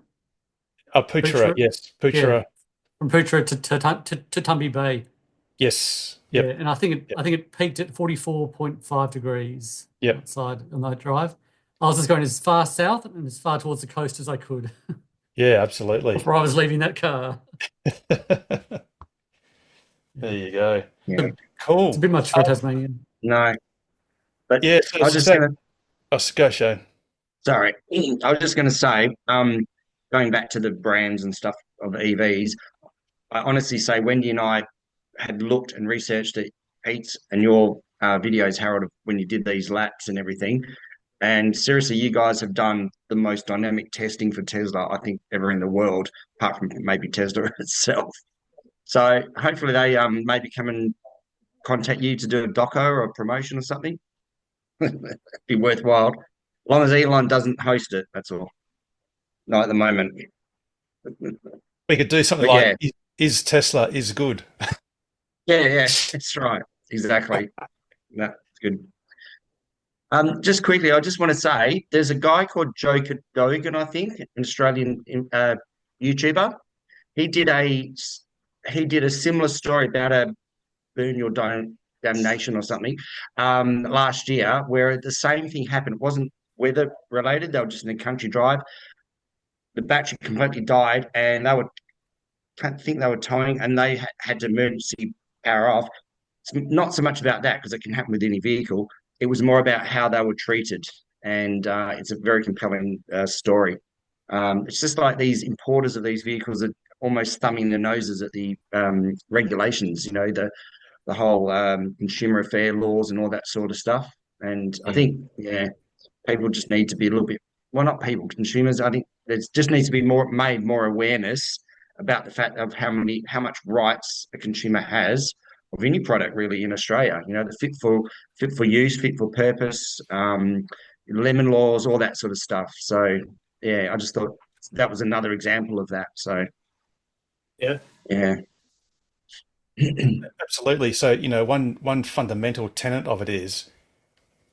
A: Puchera, yes, Puchera.
G: Yeah. From Puchera to Tumby Bay.
A: Yes. Yep.
G: Yeah, and I think it peaked at 44.5 degrees outside on that drive. I was just going as far south and as far towards the coast as I could.
A: Yeah, absolutely.
G: Before I was leaving that car.
A: There you go.
I: Yeah.
A: Cool.
G: It's a bit much for a Tasmanian.
I: No. But
A: yeah,
I: I was just going
A: to... go, Shane.
I: Sorry. I was just going to say, going back to the brands and stuff of EVs, I honestly say Wendy and I had looked and researched the Pete's and your videos, Harold, when you did these laps and everything. And seriously, you guys have done the most dynamic testing for Tesla, I think, ever in the world, apart from maybe Tesla itself. So hopefully they maybe come and contact you to do a doco or a promotion or something. It'd be worthwhile. As long as Elon doesn't host it, that's all. Not at the moment.
A: We could do something is Tesla is good?
I: Yeah, that's right. Exactly. That's good. Just quickly, I just want to say there's a guy called Joe Cadogan, I think, an Australian YouTuber. He did a similar story about a burn your damnation or something last year, where the same thing happened. It wasn't weather related. They were just in a country drive. The battery completely died, and they were towing, and they had to emergency power off. It's not so much about that, because it can happen with any vehicle. It was more about how they were treated, and it's a very compelling story. It's just like these importers of these vehicles are almost thumbing their noses at the regulations, the whole consumer affair laws and all that sort of stuff. And I think, people just need to be a little bit, well, not people, consumers. I think there just needs to be made more awareness about the fact of how much rights a consumer has of any product really in Australia. The fit for use, fit for purpose. lemon laws, all that sort of stuff. So yeah, I just thought that was another example of that. So
D: Yeah.
I: yeah.
A: Absolutely. So, one fundamental tenet of it is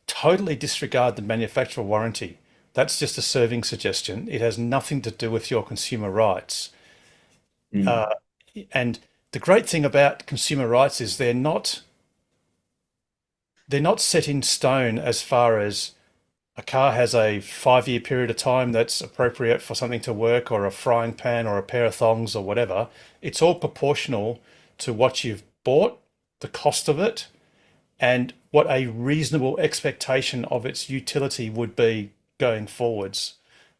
A: totally disregard the manufacturer warranty. That's just a serving suggestion. It has nothing to do with your consumer rights. And the great thing about consumer rights is they're not set in stone as far as a car has a 5-year period of time that's appropriate for something to work, or a frying pan or a pair of thongs or whatever. It's all proportional to what you've bought, the cost of it, and what a reasonable expectation of its utility would be going forwards.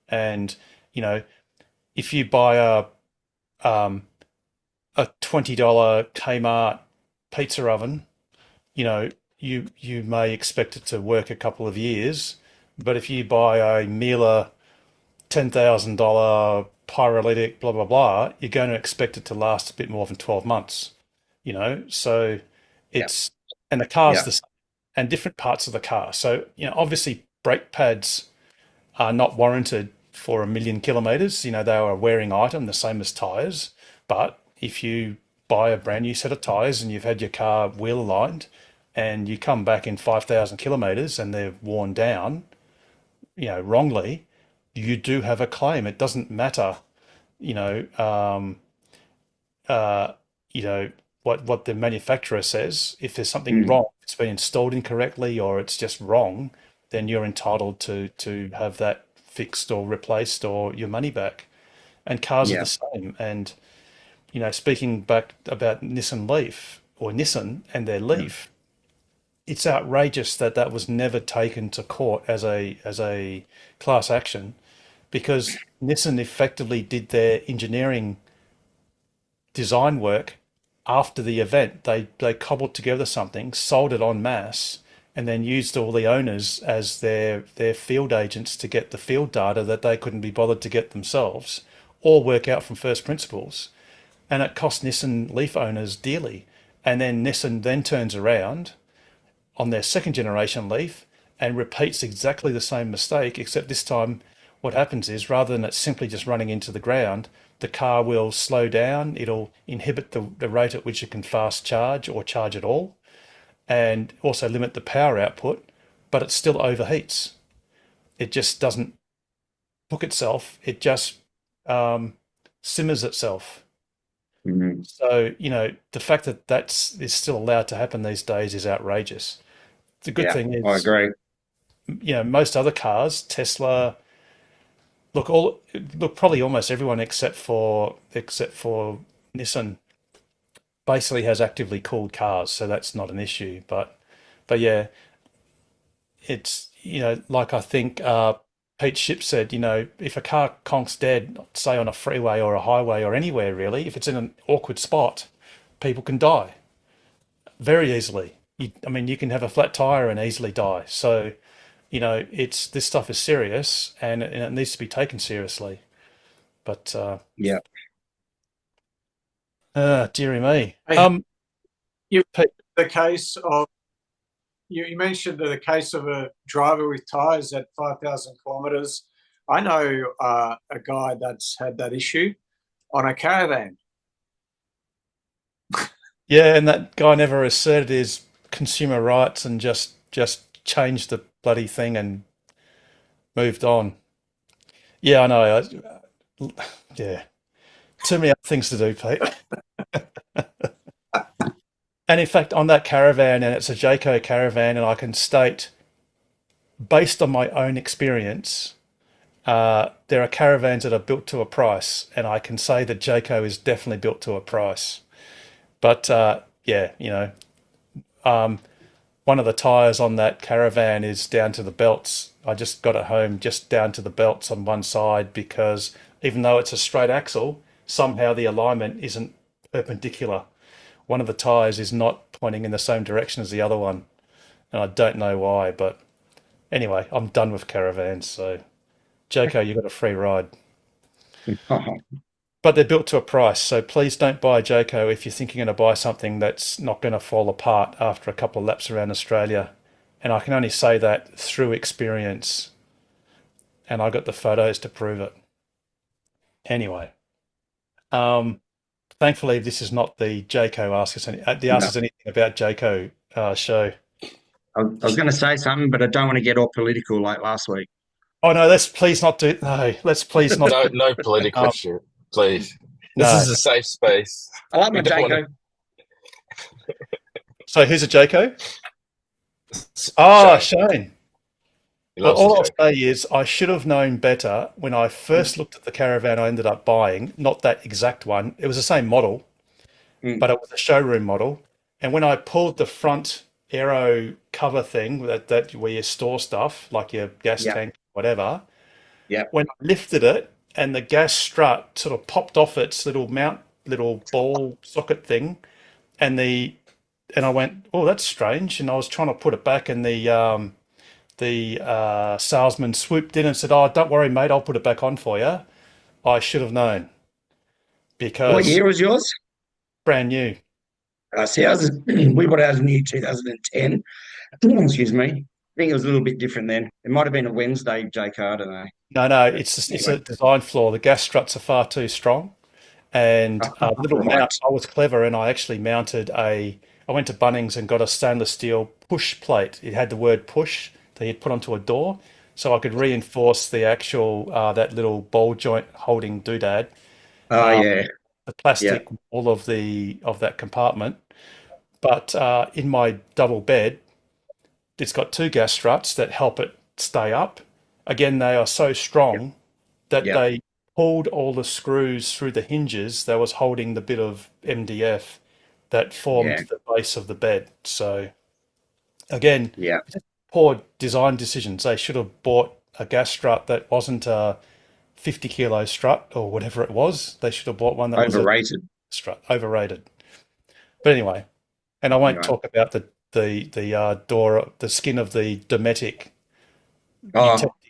A: And, if you buy a $20 Kmart pizza oven, you may expect it to work a couple of years. But if you buy a Miele $10,000 pyrolytic blah, blah, blah, you're going to expect it to last a bit more than 12 months, So it's, and the car's the same, and different parts of the car. So, obviously brake pads are not warranted for 1 million kilometers. They are a wearing item, the same as tires. But if you buy a brand new set of tires and you've had your car wheel aligned and you come back in 5,000 kilometers and they're worn down, wrongly, you do have a claim. It doesn't matter, what the manufacturer says. If there's something wrong, it's been installed incorrectly or it's just wrong, then you're entitled to have that fixed or replaced or your money back. And cars are the same. And, speaking back about Nissan Leaf or Nissan and their Leaf, it's outrageous that was never taken to court as a class action, because Nissan effectively did their engineering design work after the event. They cobbled together something, sold it en masse, and then used all the owners as their field agents to get the field data that they couldn't be bothered to get themselves, or work out from first principles. And it cost Nissan Leaf owners dearly. And then Nissan then turns around on their second generation Leaf and repeats exactly the same mistake, except this time what happens is, rather than it simply just running into the ground, the car will slow down. It'll inhibit the rate at which it can fast charge or charge at all, and also limit the power output, but it still overheats. It just doesn't cook itself. It just simmers itself. So, the fact that is still allowed to happen these days is outrageous. The good thing is,
I: I agree.
A: Most other cars, Tesla, probably almost everyone except for Nissan basically has actively cooled cars, so that's not an issue. But yeah, it's, like I think Pete Ship said, if a car conks dead, say on a freeway or a highway or anywhere really, if it's in an awkward spot, people can die very easily. You can have a flat tire and easily die. So, this stuff is serious, and it needs to be taken seriously. But dearie me.
D: The case of you mentioned the case of a driver with tires at 5,000 kilometres. I know a guy that's had that issue on a caravan.
A: Yeah, and that guy never asserted his consumer rights and just changed the bloody thing and moved on. Yeah, I know. Yeah, too many other things to do, Pete. And in fact, on that caravan, and it's a Jayco caravan, and I can state, based on my own experience, there are caravans that are built to a price, and I can say that Jayco is definitely built to a price. But one of the tires on that caravan is down to the belts. I just got it home just down to the belts on one side, because even though it's a straight axle, somehow the alignment isn't perpendicular. One of the tires is not pointing in the same direction as the other one, and I don't know why. But anyway, I'm done with caravans. So, Jayco, you got a free ride. But they're built to a price, so please don't buy Jayco if you're thinking to buy something that's not going to fall apart after a couple of laps around Australia And I can only say that through experience. And I got the photos to prove it. Anyway, thankfully, this is not the Jayco Ask Us Anything about Jayco show.
I: I was going to say something, but I don't want to get all political like last week.
A: Oh no, let's please not do. No, let's please not.
H: No political shit, please. This is a safe space.
I: I like my Jayco.
A: So who's a Jayco? Shane. Well, all I'll say is I should have known better when I first looked at the caravan I ended up buying, not that exact one. It was the same model, but it was a showroom model. And when I pulled the front aero cover thing that where you store stuff, like your gas tank, whatever, when I lifted it and the gas strut sort of popped off its little ball socket thing, and I went, oh, that's strange. And I was trying to put it back, and the salesman swooped in and said, oh, don't worry, mate, I'll put it back on for you. I should have known. Because
I: what year was yours?
A: Brand new.
I: We bought ours new 2010. Excuse me. I think it was a little bit different then. It might have been a Wednesday, Jayco, I don't know.
A: No, it's a design flaw. The gas struts are far too strong. And I was clever, and I actually I went to Bunnings and got a stainless steel push plate. It had the word push that you'd put onto a door, so I could reinforce the actual that little ball joint holding doodad. The plastic all of that compartment. But in my double bed, it's got two gas struts that help it stay up. Again, they are so strong that they pulled all the screws through the hinges that was holding the bit of MDF that formed the base of the bed. So again, poor design decisions. They should have bought a gas strut that wasn't a 50 kilo strut or whatever it was. They should have bought one that was overrated. Overrated. But anyway, and I won't talk about the door, the skin of the Dometic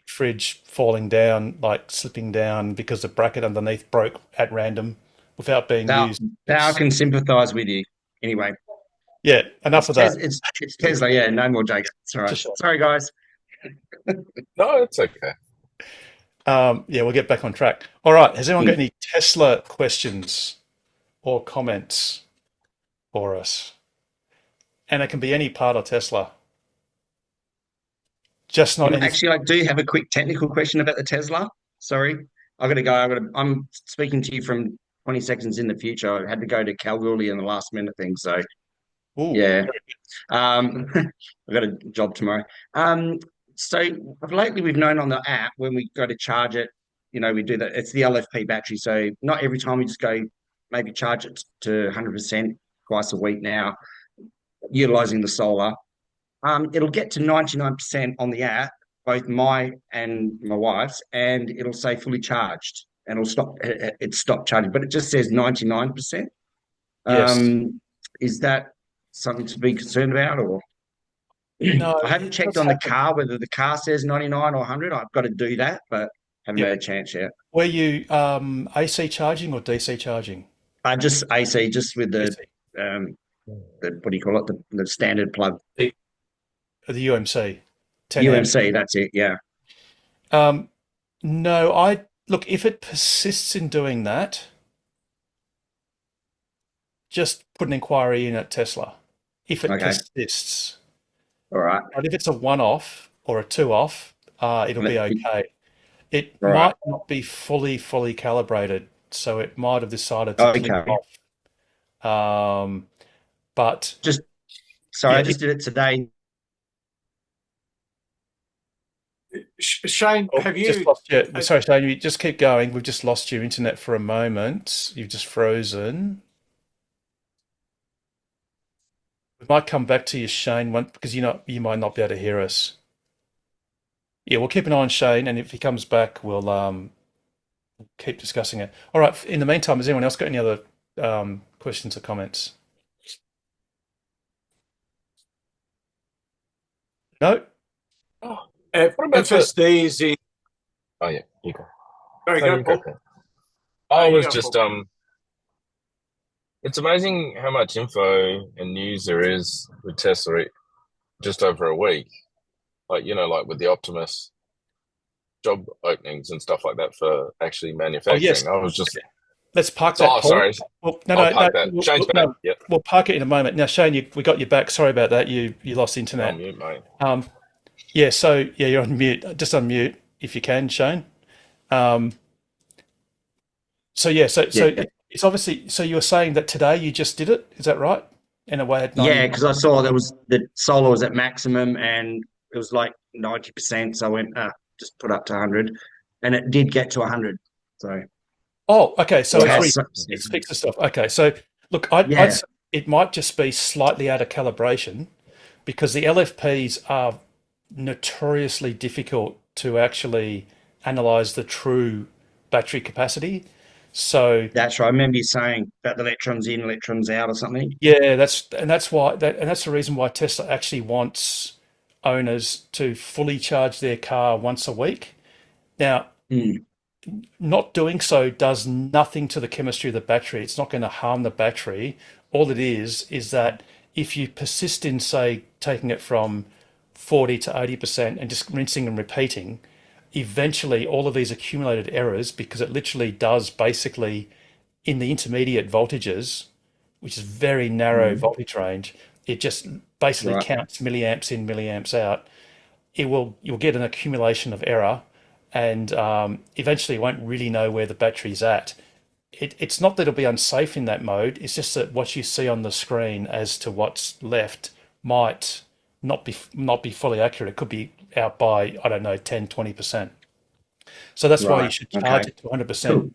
A: fridge falling down, like slipping down because the bracket underneath broke at random without being used.
I: Now I can sympathise with you. Anyway.
A: Yeah, enough of that.
I: It's Tesla, no more Jayco. It's all right. Sorry, guys.
H: No, it's okay.
A: We'll get back on track. All right, has anyone got any Tesla questions or comments for us? And it can be any part of Tesla. Just not
I: actually, I do have a quick technical question about the Tesla. Sorry, I've got to go. I'm speaking to you from 20 seconds in the future. I had to go to Kalgoorlie in the last minute thing. So, I've got a job tomorrow. So lately we've known on the app when we go to charge it, we do that. It's the LFP battery. So not every time we just go maybe charge it to 100% twice a week now, utilizing the solar. It'll get to 99% on the app, both my and my wife's, and it'll say fully charged, and it'll stop charging, but it just says 99%.
A: Yes.
I: Is that something to be concerned about, or?
A: No,
I: I haven't checked on the car whether the car says 99 or 100. I've got to do that, but haven't had a chance yet.
A: Were you AC charging or DC charging?
I: Just AC, just with the what do you call it? The standard plug.
A: The UMC.
I: UMC, that's it. Yeah.
A: No, look, if it persists in doing that, just put an inquiry in at Tesla. If it persists.
I: All right.
A: But if it's a one-off or a two-off, it'll be okay. It might not be fully calibrated, so it might have decided to click off. But
I: I just did it today.
D: Shane, have you?
A: Sorry, Shane. You just keep going. We've just lost your internet for a moment. You've just frozen. We might come back to you, Shane, because you might not be able to hear us. Yeah, we'll keep an eye on Shane, and if he comes back, we'll keep discussing it. All right. In the meantime, has anyone else got any other questions or comments? No.
D: What about FSDs in?
H: Oh yeah, you go.
D: Very good.
H: I was just It's amazing how much info and news there is with Tesla just over a week. like like with the Optimus job openings and stuff like that for actually manufacturing.
A: yes.
H: I was just
A: Let's park that.
H: oh,
A: Paul.
H: sorry.
A: Well,
H: I'll park that. Shane's back. Yep.
A: We'll park it in a moment. Now, Shane, we got you back. Sorry about that. You lost internet.
H: On mute, mate.
A: So you're on mute. Just unmute if you can, Shane. So it's obviously. So you were saying that today you just did it. Is that right? In a way, at 90.
I: Yeah, because I saw the solar was at maximum and it was like 90%. So I went, just put up to 100, and it did get to 100. So.
A: Oh, okay. So
I: Yes.
A: it's fixed the stuff. Okay. So look, I'd say it might just be slightly out of calibration because the LFPs are notoriously difficult to actually analyze the true battery capacity. So
I: That's right. I remember you saying about the electrons in, electrons out, or something.
A: yeah, that's the reason why Tesla actually wants owners to fully charge their car once a week. Now, not doing so does nothing to the chemistry of the battery. It's not going to harm the battery. All it is that if you persist in, say, taking it from 40 to 80% and just rinsing and repeating, eventually all of these accumulated errors, because it literally does basically in the intermediate voltages, which is very narrow voltage range, it just basically counts milliamps in, milliamps out. You'll get an accumulation of error, and eventually you won't really know where the battery's at. It's not that it'll be unsafe in that mode. It's just that what you see on the screen as to what's left might not be fully accurate. It could be out by, I don't know, 10, 20%. So that's why you should charge it to 100%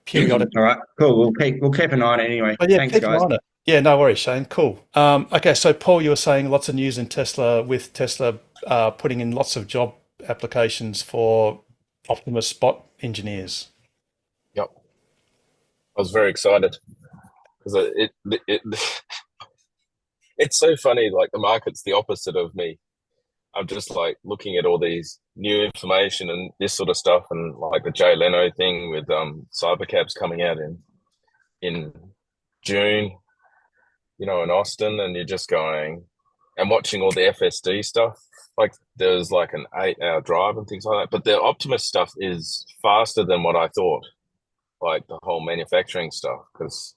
A: periodically.
I: All right, cool. We'll keep an eye on it anyway.
A: But yeah,
I: Thanks,
A: keep an
I: guys.
A: eye on it. Yeah, no worries, Shane. Cool. Okay, so Paul, you were saying lots of news in Tesla with Tesla putting in lots of job applications for Optimus Spot engineers.
H: Yep. I was very excited because it's so funny. Like the market's the opposite of me. I'm just like looking at all these new information and this sort of stuff, and like the Jay Leno thing with Cybercabs coming out in June, in Austin, and you're just going and watching all the FSD stuff. Like there's like an 8-hour drive and things like that. But the Optimus stuff is faster than what I thought, like the whole manufacturing stuff, because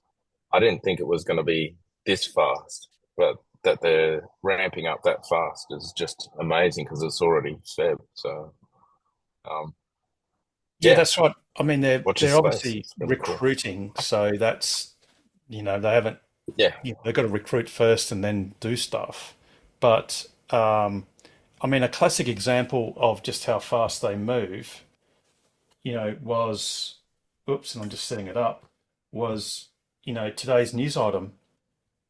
H: I didn't think it was going to be this fast. But that they're ramping up that fast is just amazing because it's already Feb. So,
A: yeah, that's right. I mean, they're
H: space.
A: obviously
H: Really cool.
A: recruiting, so that's they haven't.
H: Yeah,
A: they've got to recruit first and then do stuff. But I mean, a classic example of just how fast they move, was, oops, and I'm just setting it up, was, today's news item.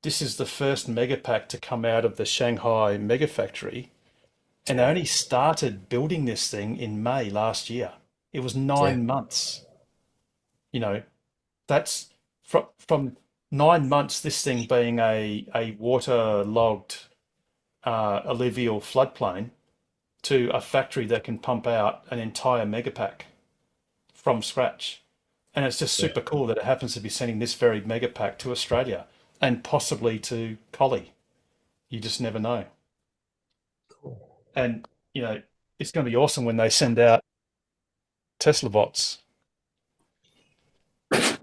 A: This is the first Megapack to come out of the Shanghai Mega Factory, and they only started building this thing in May last year. It was 9 months. That's from 9 months, this thing being a waterlogged alluvial floodplain, to a factory that can pump out an entire Megapack from scratch. And it's just super cool that it happens to be sending this very Megapack to Australia and possibly to Collie. You just never know.
H: Cool.
A: And, it's going to be awesome when they send out Tesla bots. And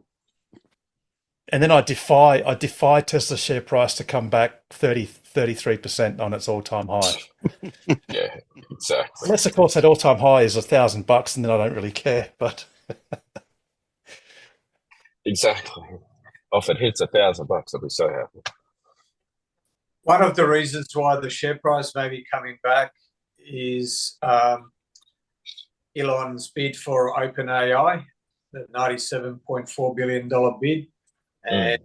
A: then I defy Tesla share price to come back 33% on its all-time high.
H: Yeah, exactly.
A: Unless, of course, that all-time high is $1,000, and then I don't really care. But
H: exactly. If it hits $1,000, I'll be so happy.
D: One of the reasons why the share price may be coming back is Elon's bid for OpenAI, the $97.4 billion bid, and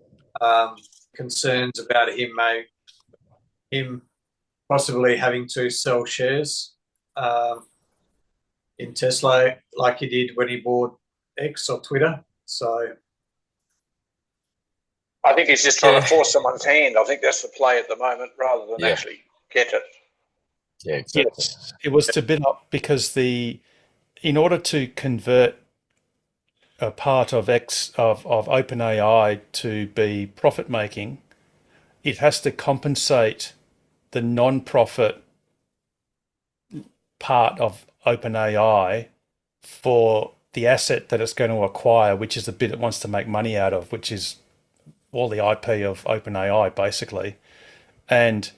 D: concerns about him possibly having to sell shares in Tesla like he did when he bought X or Twitter. So
C: I think he's just trying to force someone's hand. I think that's the play at the moment rather than actually get it.
H: Yeah, exactly.
A: yes, it was to bid up because in order to convert a part of OpenAI to be profit making, it has to compensate the non-profit part of OpenAI for the asset that it's going to acquire, which is the bit it wants to make money out of, which is all the IP of OpenAI, basically. And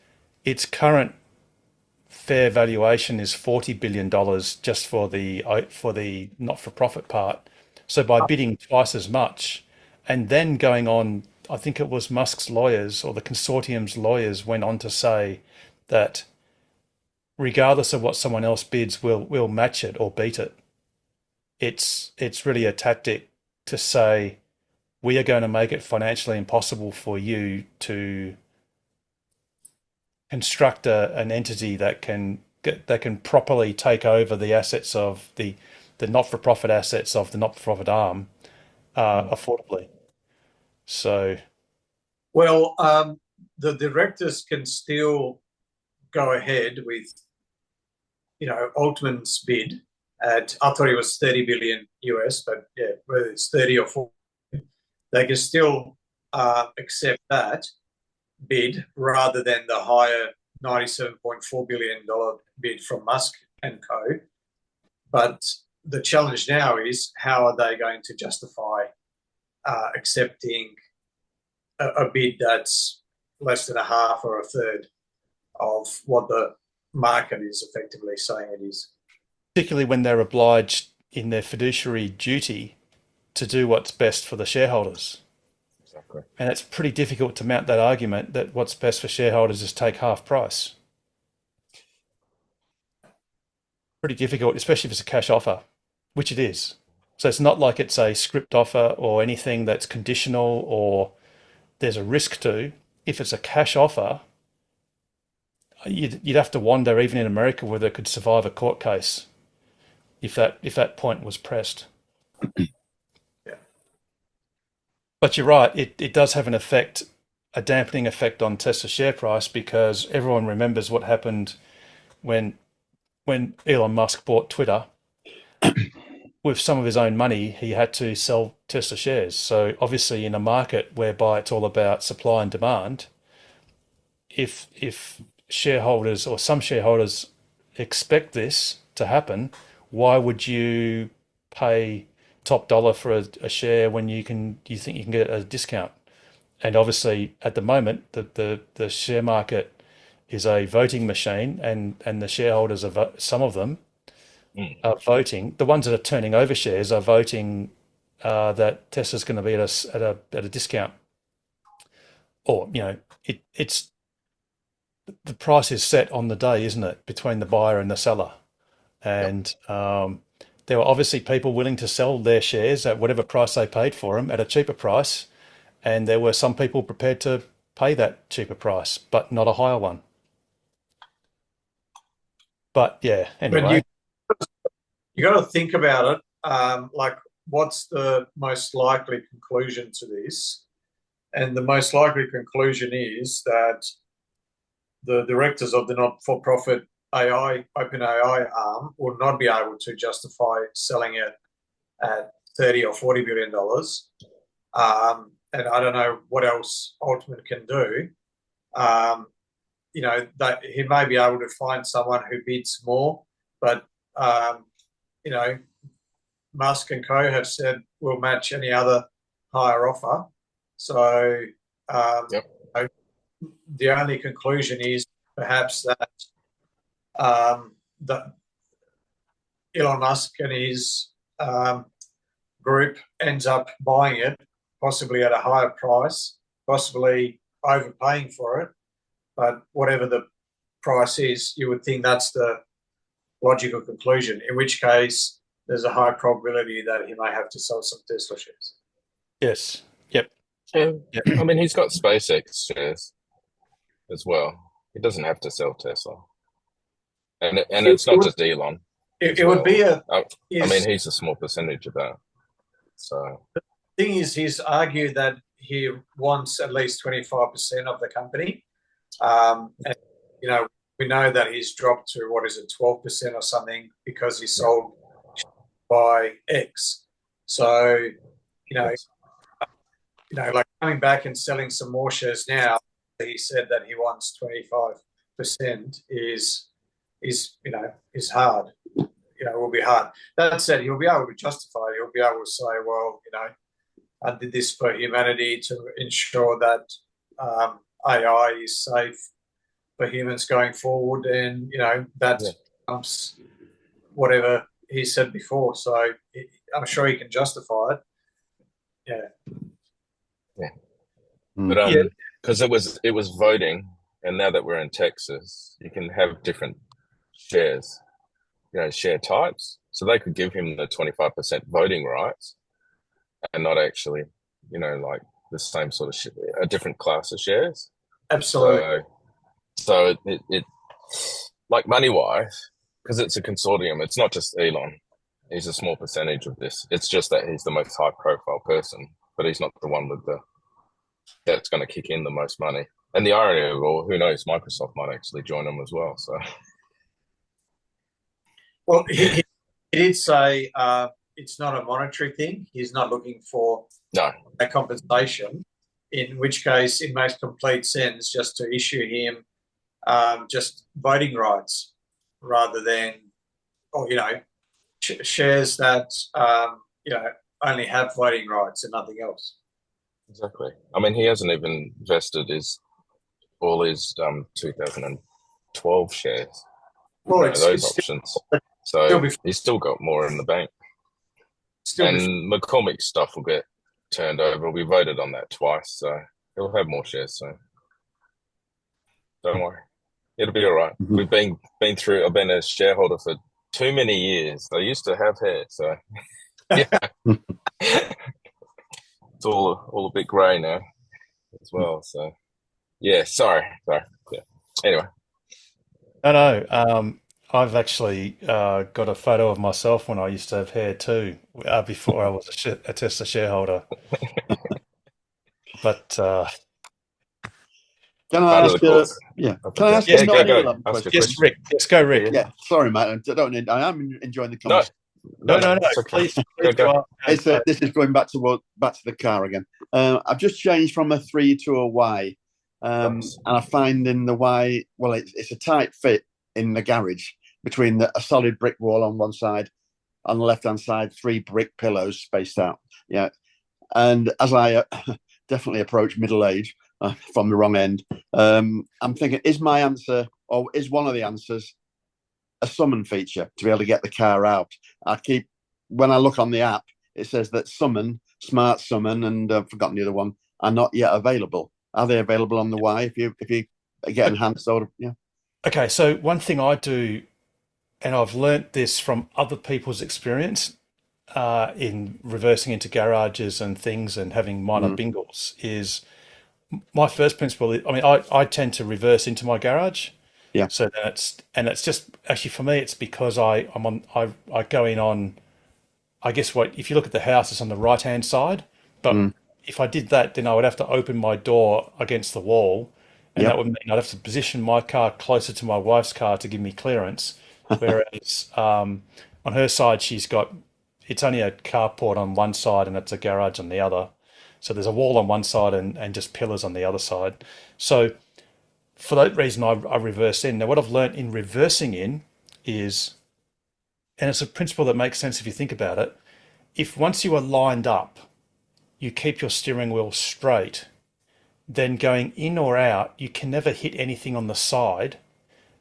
A: its current fair valuation is $40 billion just for the not-for-profit part. So by bidding twice as much, and then going on, I think it was Musk's lawyers or the consortium's lawyers went on to say that regardless of what someone else bids, we'll match it or beat it. It's really a tactic to say we are going to make it financially impossible for you to construct an entity that can properly take over the assets of the not-for-profit assets of the not-for-profit arm affordably. So,
D: well, the directors can still go ahead with, Altman's bid at, I thought it was 30 billion US, but yeah, whether it's 30 or 40, they can still accept that bid rather than the higher $97.4 billion bid from Musk and co. But the challenge now is how are they going to justify accepting a bid that's less than a half or a third of what the market is effectively saying it is.
A: Particularly when they're obliged in their fiduciary duty to do what's best for the shareholders.
H: Exactly.
A: And it's pretty difficult to mount that argument that what's best for shareholders is take half price. Pretty difficult, especially if it's a cash offer, which it is. So it's not like it's a script offer or anything that's conditional or there's a risk to. If it's a cash offer, you'd have to wonder, even in America, whether it could survive a court case if that point was pressed.
D: Yeah.
A: But you're right, it does have a dampening effect on Tesla share price, because everyone remembers what happened when Elon Musk bought Twitter. With some of his own money, he had to sell Tesla shares. So obviously in a market whereby it's all about supply and demand, if shareholders or some shareholders expect this to happen, why would you pay top dollar for a share when you think you can get a discount? And obviously at the moment the share market is a voting machine, and the shareholders are some of them are voting. The ones that are turning over shares are voting that Tesla's going to be at a discount, or it's the price is set on the day, isn't it, between the buyer and the seller? And there were obviously people willing to sell their shares at whatever price they paid for them at a cheaper price, and there were some people prepared to pay that cheaper price, but not a higher one. But yeah, anyway.
D: You got to think about it. Like, what's the most likely conclusion to this? And the most likely conclusion is that the directors of the not-for-profit OpenAI arm will not be able to justify selling it at $30 or $40 billion. And I don't know what else Altman can do. That he may be able to find someone who bids more, but Musk and co have said we'll match any other higher offer. So the only conclusion is perhaps that Elon Musk and his group ends up buying it, possibly at a higher price, possibly overpaying for it. But whatever the price is, you would think that's the logical conclusion, in which case there's a high probability that he may have to sell some Tesla shares.
A: Yes. Yep.
H: Yeah.
A: Yep.
H: I mean, he's got SpaceX shares as well. He doesn't have to sell Tesla. And it's not just Elon.
D: It would be
H: I mean, he's a small percentage of that. So
D: the thing is, he's argued that he wants at least 25% of the company. And, we know that he's dropped to, 12% or something, because he sold by X. So, like coming back and selling some more shares now, he said that he wants 25% is is hard. Will be hard. That said, he'll be able to justify it. He'll be able to say, well, I did this for humanity to ensure that AI is safe for humans going forward, and that trumps whatever he said before. So I'm sure he can justify it.
H: Yeah. But because it was voting, and now that we're in Texas, you can have different shares, share types. So they could give him the 25% voting rights, and not actually, like the same sort of a different class of shares.
D: Absolutely.
H: So it like money wise, because it's a consortium. It's not just Elon. He's a small percentage of this. It's just that he's the most high profile person, but he's not the one that's going to kick in the most money. And the irony of all, who knows, Microsoft might actually join them as well. So,
D: well, he did say it's not a monetary thing. He's not looking for a compensation, in which case it makes complete sense just to issue him just voting rights rather than, shares that, only have voting rights and nothing else.
H: Exactly. I mean, he hasn't even vested all his 2012 shares.
D: Well,
H: those options. So he's still got more in the bank. And McCormick's stuff will get turned over. We voted on that twice, so he'll have more shares. So don't worry, it'll be all right.
I: Mm-hmm.
H: We've been through. I've been a shareholder for too many years. I used to have hair, so yeah, it's all a bit grey now as well. So yeah, sorry. Yeah. Anyway,
A: no. I've actually got a photo of myself when I used to have hair too, before I was a Tesla shareholder. But
K: can I ask? Can I ask?
H: Yes, go.
A: Yes, Rick. Yes, go, Rick.
K: Yeah, sorry, mate. I am enjoying the conversation.
A: No. Please go.
K: This is going back to the car again. I've just changed from a 3 to a Y, and I find in the Y, well, it's a tight fit in the garage between a solid brick wall on one side, on the left-hand side, 3 brick pillows spaced out. Yeah, and as I definitely approach middle age from the wrong end, I'm thinking, is my answer, or is one of the answers, a summon feature to be able to get the car out? When I look on the app, it says that summon, smart summon, and I've forgotten the other one, are not yet available. Are they available on the Y if you get enhanced sort of? Yeah.
A: Okay, so one thing I do, and I've learnt this from other people's experience in reversing into garages and things and having minor bingles, is my first principle. I tend to reverse into my garage.
K: Yeah.
A: So it's just actually for me, it's because I go in on, I guess if you look at the house, it's on the right hand side. But if I did that, then I would have to open my door against the wall. And that would mean I'd have to position my car closer to my wife's car to give me clearance. Whereas on her side, it's only a carport on one side and it's a garage on the other. So there's a wall on one side and just pillars on the other side. So for that reason, I reverse in. Now, what I've learned in reversing in is, and it's a principle that makes sense if you think about it, if once you are lined up, you keep your steering wheel straight, then going in or out, you can never hit anything on the side.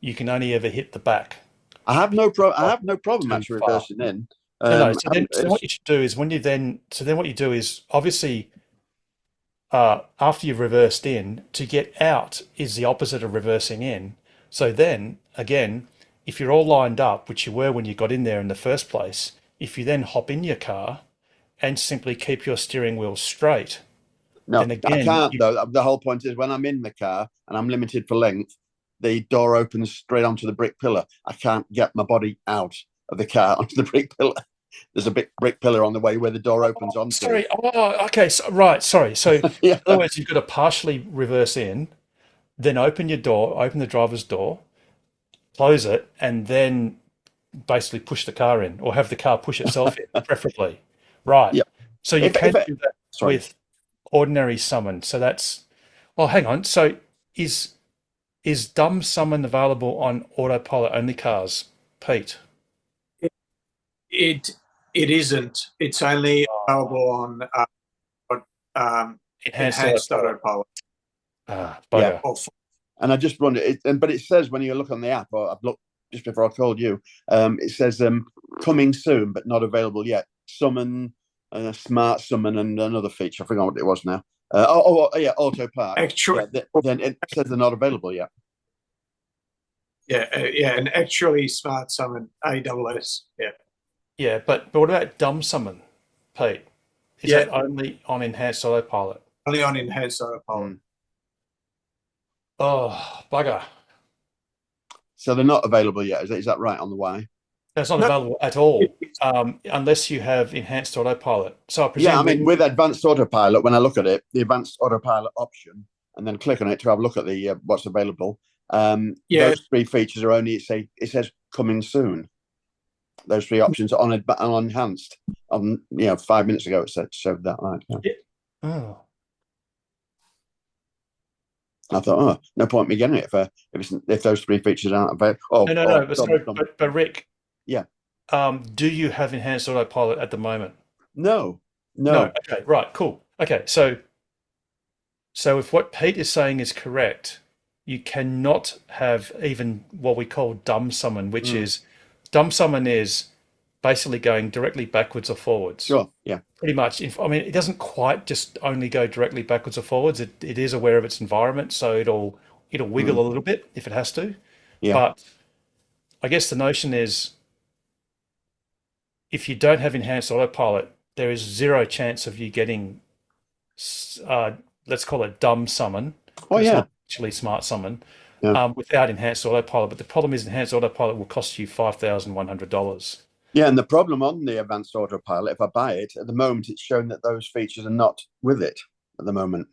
A: You can only ever hit the back.
K: I have no problem actually reversing in.
A: So what you should do is what you do is obviously after you've reversed in, to get out is the opposite of reversing in. So then again, if you're all lined up, which you were when you got in there in the first place, if you then hop in your car and simply keep your steering wheel straight.
K: No, I can't though. The whole point is when I'm in the car and I'm limited for length, the door opens straight onto the brick pillar. I can't get my body out of the car onto the brick pillar. There's a big brick pillar on the way where the door opens onto.
A: Sorry. Oh, okay. Right. Sorry. So in other words, you've got to partially reverse in, then open your door, open the driver's door, close it, and then basically push the car in, or have the car push itself in, preferably. Right.
K: Yeah.
A: So you can do that with ordinary summon. So that's, well, hang on. So Is dumb summon available on autopilot only cars, Pete?
D: It isn't. It's only available on enhanced autopilot.
A: Bugger.
K: Yeah. And I just wondered, but it says when you look on the app, or I've looked just before I called you, it says coming soon, but not available yet. Summon, smart summon, and another feature. I forgot what it was now. Yeah, auto park.
D: Actually,
K: then it says they're not available yet.
D: Yeah, and actually smart summon AWS. Yeah.
A: Yeah, but what about dumb summon, Pete? Is that only on enhanced autopilot?
D: Only on enhanced autopilot.
A: Oh, bugger.
K: So they're not available yet. Is that right on the Y?
A: It's not available at all, unless you have enhanced autopilot. So I presume.
K: Yeah, I mean, with advanced autopilot, when I look at it, the advanced autopilot option, and then click on it to have a look at the what's available. Those three features are only it says coming soon. Those three options are on enhanced. 5 minutes ago it showed that right. Yeah.
A: Oh.
K: I thought, no point me getting it if those three features aren't available.
A: No. But Rick,
K: yeah.
A: Do you have enhanced autopilot at the moment?
K: No.
A: Okay, right, cool. Okay, so if what Pete is saying is correct, you cannot have even what we call dumb summon, which is dumb summon is basically going directly backwards or forwards.
K: Sure, yeah.
A: Pretty much. I mean, it doesn't quite just only go directly backwards or forwards. It is aware of its environment, so it'll wiggle a little bit if it has to.
K: Yeah.
A: But I guess the notion is, if you don't have enhanced autopilot, there is zero chance of you getting, let's call it dumb summon.
K: Oh, yeah.
A: Not actually smart summon, without enhanced autopilot. But the problem is enhanced autopilot will cost you $5,100.
K: Yeah, and the problem on the advanced autopilot, if I buy it, at the moment it's showing that those features are not with it at the moment.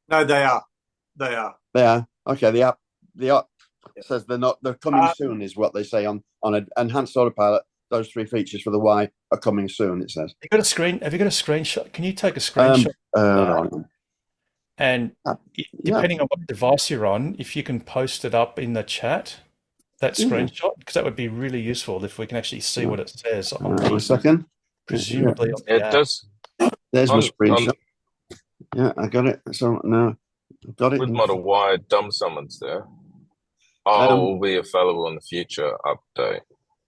D: No, they are.
K: They are. Okay, the app says they're not. They're coming soon, is what they say on an enhanced autopilot. Those three features for the Y are coming soon. It says.
A: Have you got a screenshot? Can you take a screenshot? And depending on what device you're on, if you can post it up in the chat, that screenshot, because that would be really useful if we can actually see what it says.
K: A second.
A: Presumably,
H: it does.
K: There's my screenshot. Yeah, I got it. So no, I've got it.
H: With Model Y, dumb summons there. Will be available in the future update.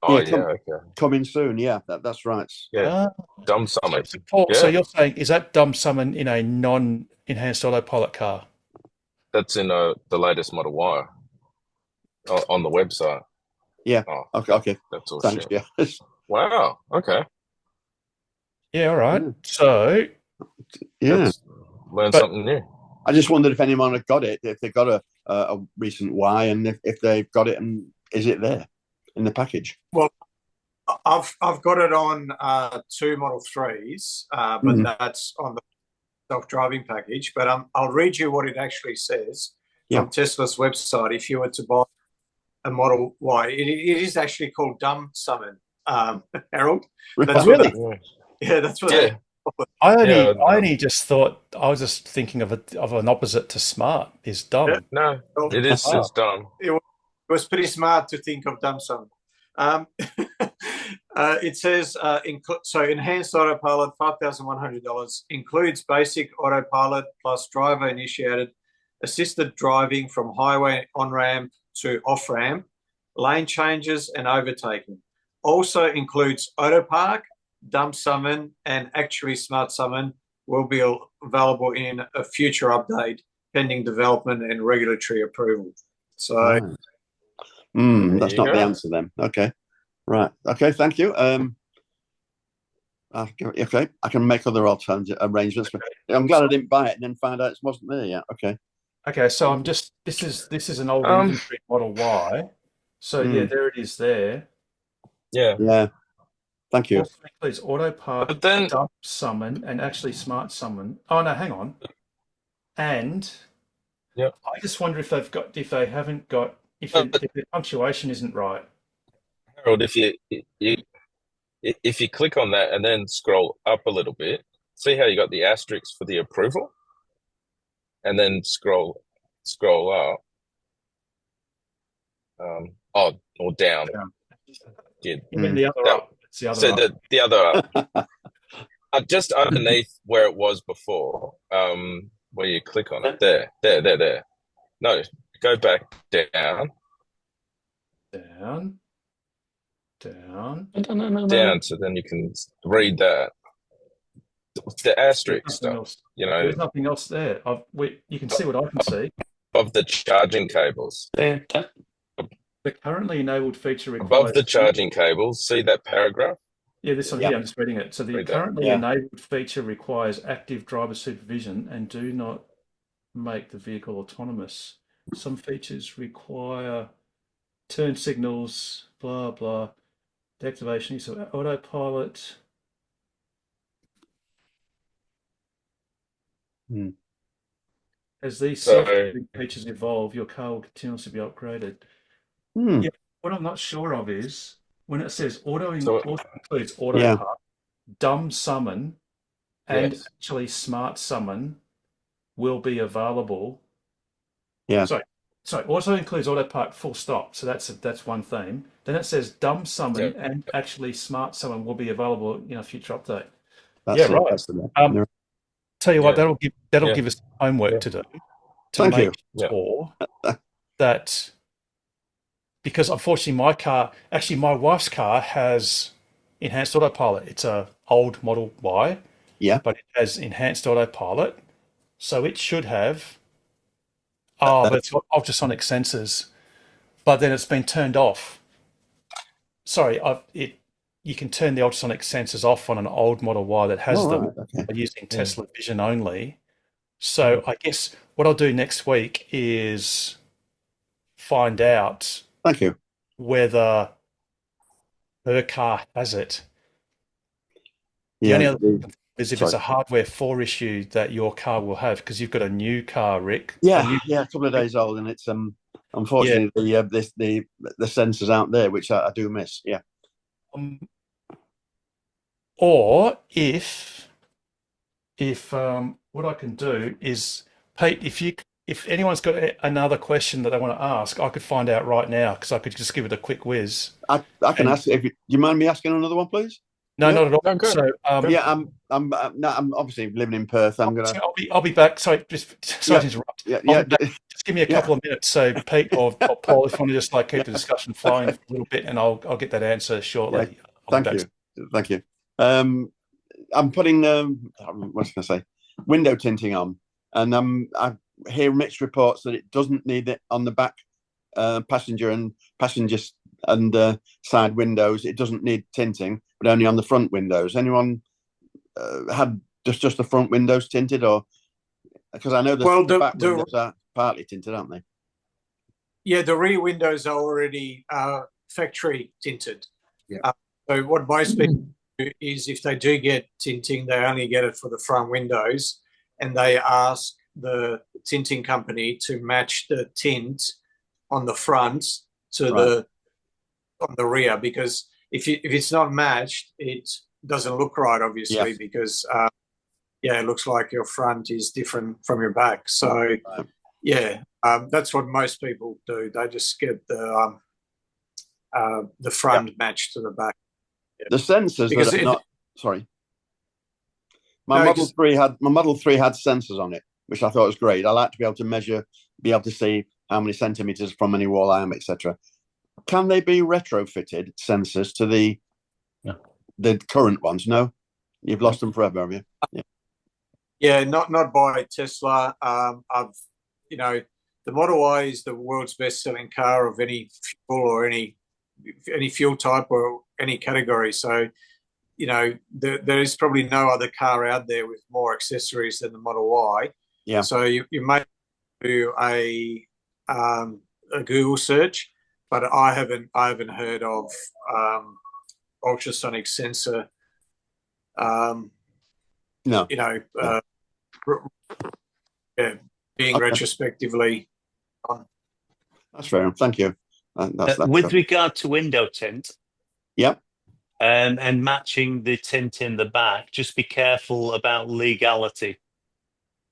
H: Okay.
K: Coming soon. Yeah, that's right.
H: Yeah, dumb summon.
A: So, Paul, so you're saying, is that dumb summon in a non-enhanced autopilot car?
H: That's in the latest Model Y on the website.
K: Yeah. Okay.
H: That's all.
K: Thanks.
H: Shit.
K: Yeah.
H: Wow. Okay.
A: Yeah. All right. So.
K: Yeah.
H: Learn something new.
K: I just wondered if anyone had got it, if they got a recent Y, and if they've got it, and is it there in the package?
D: Well, I've got it on 2 Model 3s, but that's on the self-driving package. But I'll read you what it actually says from Tesla's website. If you were to buy a Model Y, it is actually called dumb summon, Harold. That's
A: really?
D: That's what.
A: I only just thought, I was just thinking of an opposite to smart is dumb.
H: Yeah, no, it is it's dumb.
D: It was pretty smart to think of dumb summon. It says so enhanced autopilot $5,100 includes basic autopilot plus driver initiated assisted driving from highway on ramp to off ramp, lane changes and overtaking. Also includes auto park, dumb summon, and actually smart summon will be available in a future update pending development and regulatory approval. So
K: that's not the answer then. Okay. Right. Okay, thank you. Okay, I can make other alternative arrangements. I'm glad I didn't buy it and then find out it wasn't there yet.
A: Okay, so I'm just this is an old inventory Model Y. So yeah, there it is there.
H: Yeah.
K: Thank you.
A: Also includes autopilot, dump summon, and actually smart summon. Oh no, hang on. And I just wonder if if the punctuation isn't right.
H: Harold, if you click on that and then scroll up a little bit, see how you got the asterisk for the approval, and then scroll up. or down. Yeah.
A: You mean the other
H: That-
A: up? It's the other
H: So
A: up.
H: the other up, just underneath where it was before, where you click on it, there. No, go back down.
A: Down.
H: Down, so then you can read that. The asterisk
A: Nothing
H: stuff,
A: else.
H: you know,
A: There's nothing else there. You can see what I can see.
H: of the charging cables.
E: Yeah,
A: The currently enabled feature
H: Above
A: requires
H: the charging cables, see that paragraph?
A: Yeah, this one
K: Yeah.
A: here, I'm just reading it. So the
H: Read that.
A: currently
K: Yeah.
A: enabled feature requires active driver supervision and do not make the vehicle autonomous. Some features require turn signals, blah, blah, deactivation use of autopilot.
K: Hmm.
A: As these
H: So-
A: self-driving features evolve, your car will continuously be upgraded.
K: Hmm.
A: Yeah. What I'm not sure of is when it says auto
H: So-
A: also includes auto
K: Yeah.
A: park, dumb summon, and
H: Yes.
A: actually smart summon will be available.
K: Yeah.
A: Sorry, also includes auto park full stop. So that's one theme. Then it says dumb summon
H: Yeah.
A: and actually smart summon will be available in a future update.
K: That's
A: Yeah,
K: it.
A: right.
K: That's the
A: Tell you what,
H: Yeah.
A: that'll
H: Yeah.
A: give us homework
H: Yeah.
A: to do to
K: Thank
A: make
K: you.
H: Yeah.
A: sure that, because unfortunately my wife's car has enhanced autopilot. It's a old Model Y.
K: Yeah.
A: But it has enhanced autopilot, so it should have.
K: That-
A: But it's got ultrasonic sensors, but then it's been turned off. Sorry, you can turn the ultrasonic sensors off on an old Model Y that has
K: Oh,
A: them
K: right, okay.
A: by using Tesla Vision only. So I guess what I'll do next week is find out
K: Thank you.
A: whether her car has it. The
K: Yeah.
A: only other thing is if it's
K: sorry.
A: a hardware 4 issue that your car will have, because you've got a new car, Rick.
K: Yeah, a couple of days old, and it's unfortunately the sensors out there, which I do miss. Yeah.
A: Or if what I can do is, Pete, if anyone's got another question that they want to ask, I could find out right now because I could just give it a quick whiz.
K: I can ask. Do you mind me asking another one, please?
A: No,
K: Yeah.
A: not at all.
H: No, good.
A: So
K: Yeah, I'm obviously living in Perth. I'm gonna.
A: I'll be back. Sorry to interrupt.
K: Yeah,
A: I'll
K: yeah.
A: be back. Just give me a couple of minutes. So Pete or Paul, if you want to just keep the discussion flowing a little bit, and I'll get that answer shortly.
K: Thank you. I'm putting what can I say? Window tinting on, and I hear mixed reports that it doesn't need it on the back passenger and side windows. It doesn't need tinting, but only on the front windows. Anyone had just the front windows tinted, or because I know the back windows are partly tinted, aren't they?
D: Yeah, the rear windows are already factory tinted.
K: Yeah.
D: So what most people do is if they do get tinting, they only get it for the front windows, and they ask the tinting company to match the tint on the front to on the rear, because if it's not matched, it doesn't look right, obviously, because it looks like your front is different from your back. So that's what most people do. They just get the front matched to the back.
K: The sensors
D: Because
K: that are not. Sorry, my Model 3 had sensors on it, which I thought was great. I like to be able to see how many centimeters from any wall I am, etc. Can they be retrofitted sensors to the current ones? No, you've lost them forever, have you?
D: Yeah, not by Tesla. The Model Y is the world's best-selling car of any fuel or any fuel type or any category. So, there is probably no other car out there with more accessories than the Model Y.
K: Yeah.
D: So you may do a Google search, but I haven't heard of ultrasonic sensor.
K: No.
D: Being retrospectively on.
K: That's fair. Thank you. That's
E: with regard to window tint,
K: yep,
E: and matching the tint in the back, just be careful about legality.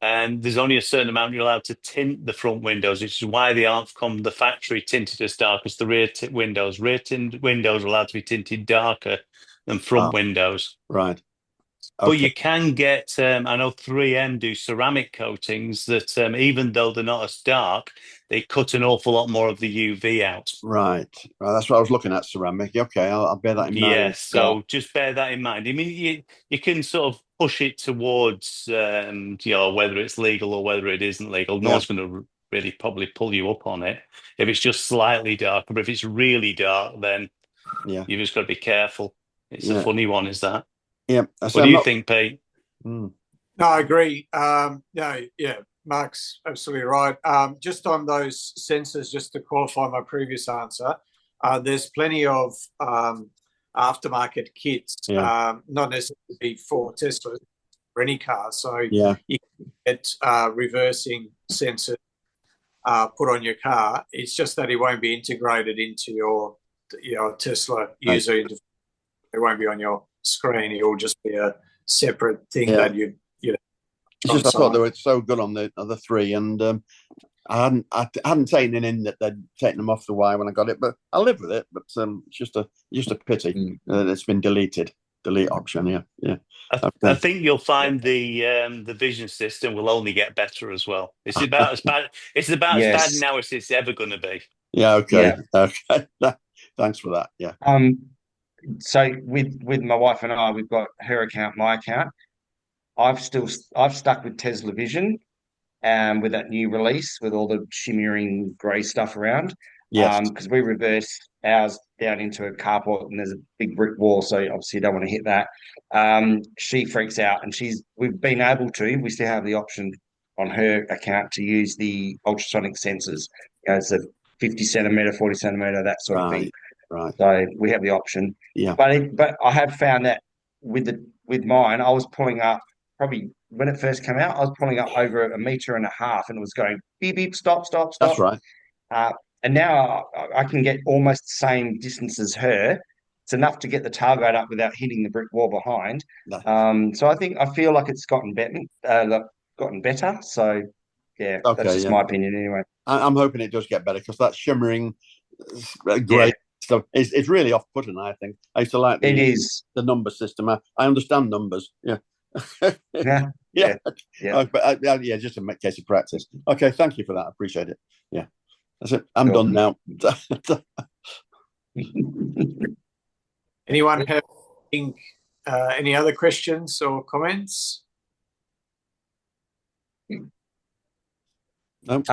E: and there's only a certain amount you're allowed to tint the front windows, which is why they aren't from the factory tinted as dark as the rear windows. Rear tinted windows are allowed to be tinted darker than front windows.
K: Right.
E: But
K: Okay.
E: you can get, I know 3M do ceramic coatings that even though they're not as dark, they cut an awful lot more of the UV out.
K: Right. That's what I was looking at, ceramic. Okay, I'll bear that in mind.
E: Yeah, so just bear that in mind. I mean, you can sort of push it towards, whether it's legal or whether it isn't legal. No
K: Yeah.
E: one's going to really probably pull you up on it. If it's just slightly darker, but if it's really dark, then you've just got to be careful. It's a funny one, is that?
K: Yeah.
E: What do you think, Pete?
D: No, I agree. Mark's absolutely right. Just on those sensors, just to qualify my previous answer, there's plenty of aftermarket kits, not necessarily for Tesla, for any car. So you can get reversing sensors put on your car. It's just that it won't be integrated into your Tesla user interface. It won't be on your screen. It will just be a separate thing that you.
K: It's just I thought they were so good on the other three, and I hadn't taken it in that they'd taken them off the wire when I got it, but I live with it. But it's just a pity that it's been deleted. Delete option, yeah.
E: I think you'll find the vision system will only get better as well. It's about as bad. It's about as bad now as it's ever going to be.
K: Yeah. Okay. Yeah. Okay. Thanks for that. Yeah.
I: So with my wife and I, we've got her account, my account. I've stuck with Tesla Vision, with that new release with all the shimmering grey stuff around.
K: Yes.
I: Because we reverse ours down into a carport and there's a big brick wall, so obviously you don't want to hit that. She freaks out, and we've been able to. We still have the option on her account to use the ultrasonic sensors. It's a 50 centimeter, 40 centimeter, that sort of thing.
K: Right.
I: So we have the option.
K: Yeah.
I: But I have found that with mine, I was pulling up probably when it first came out. I was pulling up over 1.5 meters, and it was going beep beep, stop.
K: That's right.
I: And now I can get almost the same distance as her. It's enough to get the tailgate up without hitting the brick wall behind. So I feel like it's gotten better. So yeah, that's just my opinion anyway.
K: I'm hoping it does get better, because that shimmering grey stuff is really off-putting. I think I used to like the number system. I understand numbers. Yeah.
I: Yeah.
K: But just a case of practice. Okay, thank you for that. I appreciate it. Yeah, that's it. I'm done now.
D: Anyone have any other questions or comments?
I: While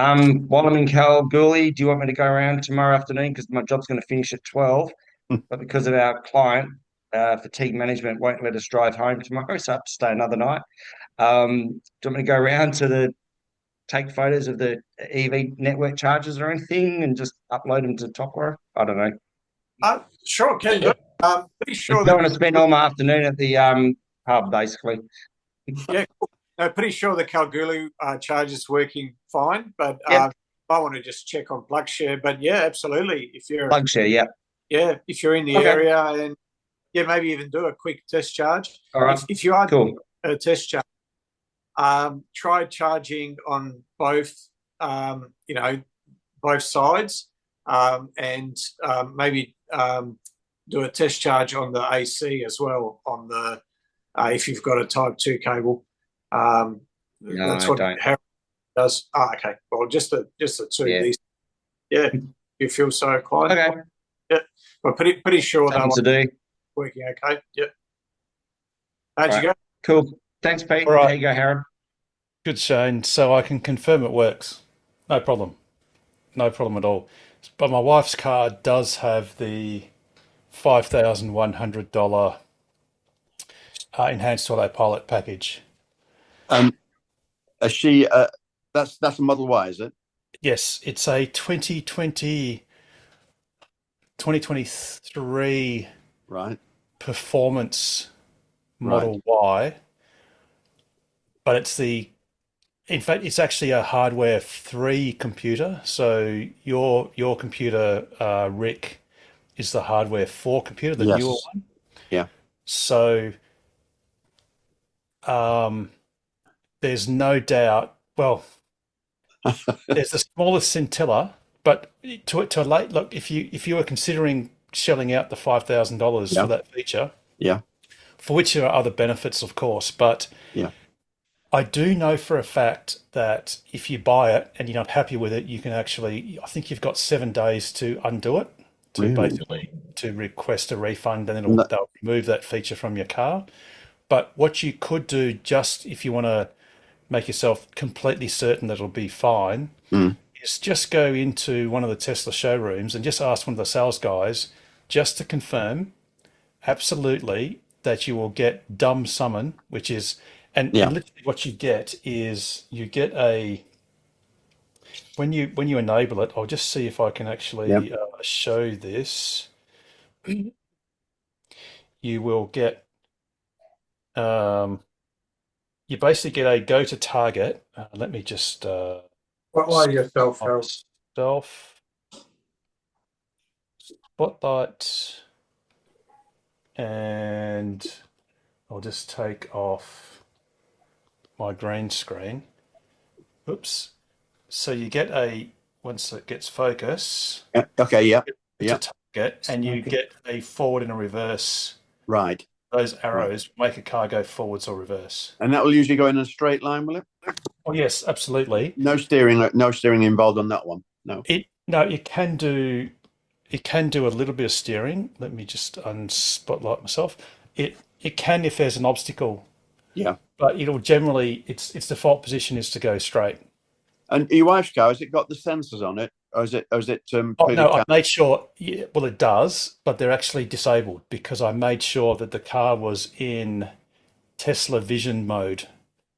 I: I'm in Kalgoorlie, do you want me to go around tomorrow afternoon? Because my job's going to finish at 12, but because of our client, fatigue management won't let us drive home tomorrow, so I have to stay another night. Do you want me to go around to take photos of the EV network chargers or anything and just upload them to Topware? I don't know.
D: Sure, can do. Pretty sure.
I: I don't want to spend all my afternoon at the hub, basically.
D: Yeah, no, pretty sure the Kalgoorlie charger's working fine, but I want to just check on PlugShare. But yeah, absolutely. If you're
I: PlugShare,
D: if you're in the area, and maybe even do a quick test charge.
I: All right.
D: If you are doing a test charge, try charging on both, both sides, and maybe do a test charge on the AC as well on the if you've got a Type 2 cable. That's what Harry does. Okay. Well, just the two of these. Yeah, you feel so inclined.
I: Okay.
D: Yeah, but pretty sure that
I: one's
D: working okay. Yep. How'd you go?
I: Cool. Thanks, Pete.
A: All right.
I: There you go, Harold.
A: Good, Shane. So I can confirm it works. No problem. No problem at all. But my wife's car does have the $5,100 enhanced autopilot package.
K: Is she? That's a Model Y, is it?
A: Yes, it's a 2023 performance Model Y, but in fact, it's actually a hardware 3 computer. So your computer, Rick, is the hardware 4 computer, the newer one.
K: Yeah.
A: So there's no doubt. Well, there's the smallest scintilla, but to a late look, if you were considering shelling out the $5,000
K: Yeah.
A: for that feature,
K: Yeah.
A: for which there are other benefits, of course, but
K: Yeah.
A: I do know for a fact that if you buy it and you're not happy with it, you can actually, I think you've got 7 days to undo it, to
K: Really?
A: basically to request a refund, and then
K: No.
A: they'll remove that feature from your car. But what you could do, just if you want to make yourself completely certain that it'll be fine,
K: Mm.
A: is just go into one of the Tesla showrooms and just ask one of the sales guys just to confirm absolutely that you will get dumb summon, which is, and
K: Yeah.
A: literally what you get is you get a, when you enable it, I'll just see if I can actually show this. You will get, you basically get a go to target. Let me just
D: Spotlight yourself, Harold.
A: Spotlight, and I'll just take off my green screen. Oops. So you get a, once it gets focus,
K: Yeah. Okay. Yeah.
A: it's
K: Yeah.
A: a target, and you get a forward and a reverse.
K: Right.
A: Those arrows make a car go forwards or reverse.
K: And that will usually go in a straight line, will it?
A: Oh yes, absolutely.
K: No steering involved on that one. No.
A: It can do a little bit of steering. Let me just unspotlight myself. It can if there's an obstacle.
K: Yeah.
A: But it'll generally, its default position is to go straight.
K: And your wife's car, has it got the sensors on it, or is it
A: Oh no, I made sure. Yeah, well, it does, but they're actually disabled because I made sure that the car was in Tesla Vision mode,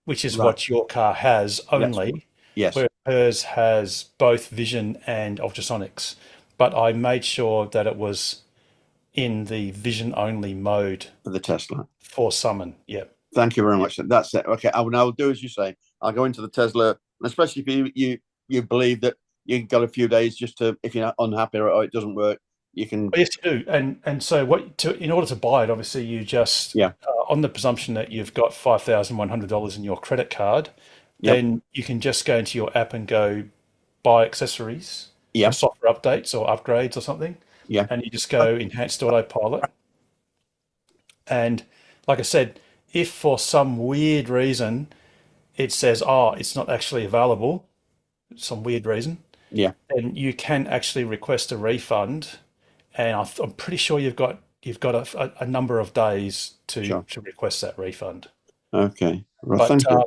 A: which is what your car has only.
K: Yes.
A: Where hers has both Vision and ultrasonics. But I made sure that it was in the Vision only mode
K: For the Tesla.
A: for summon. Yep.
K: Thank you very much. That's it. Okay. I'll do as you say. I'll go into the Tesla, and especially if you believe that you've got a few days just to, if you're unhappy or it doesn't work, you can.
A: Yes, you do. And so in order to buy it, obviously you just on the presumption that you've got $5,100 in your credit card, then you can just go into your app and go buy accessories, or software updates or upgrades or something.
K: Yeah.
A: And you just go enhanced autopilot. And like I said, if for some weird reason it says, it's not actually available, some weird reason, then you can actually request a refund. And I'm pretty sure you've got a number of days to request that refund.
K: Okay. Well, thank you.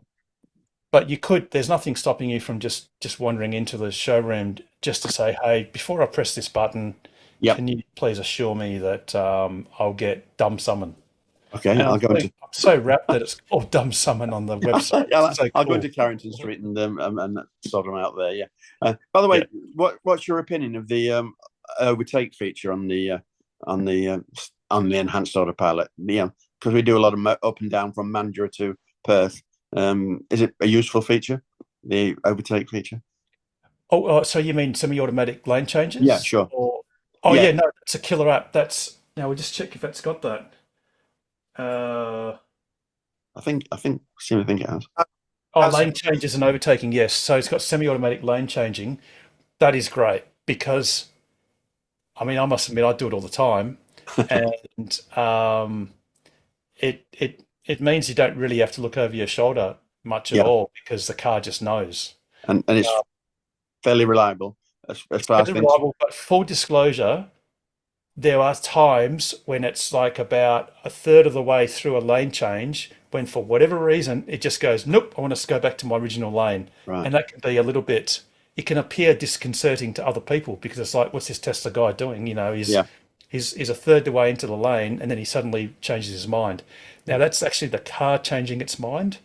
A: But you could. There's nothing stopping you from just wandering into the showroom just to say, "Hey, before I press this button, can you please assure me that I'll get dumb summon?"
K: Okay,
A: and
K: I'll go into.
A: I'm so rapt that it's called dumb summon on the website.
K: I'll go into Carrington Street and sort them out there. Yeah. By the way, what's your opinion of the overtake feature on the enhanced autopilot? Yeah, because we do a lot of up and down from Mandurah to Perth. Is it a useful feature, the overtake feature?
A: So you mean semi-automatic lane changes?
K: Yeah, sure.
A: No, it's a killer app. Now we'll just check if it's got that.
K: I think it has.
A: Lane changes and overtaking, yes. So it's got semi-automatic lane changing. That is great because, I mean, I must admit I do it all the time, and it means you don't really have to look over your shoulder much at all because the car just knows.
K: And it's fairly reliable as far as
A: reliable. But full disclosure, there are times when it's like about a third of the way through a lane change when for whatever reason it just goes, nope, I want to go back to my original lane.
K: Right.
A: And that can be a little bit, it can appear disconcerting to other people because it's like, what's this Tesla guy doing? You know, he's a third the way into the lane and then he suddenly changes his mind. Now that's actually the car changing its mind.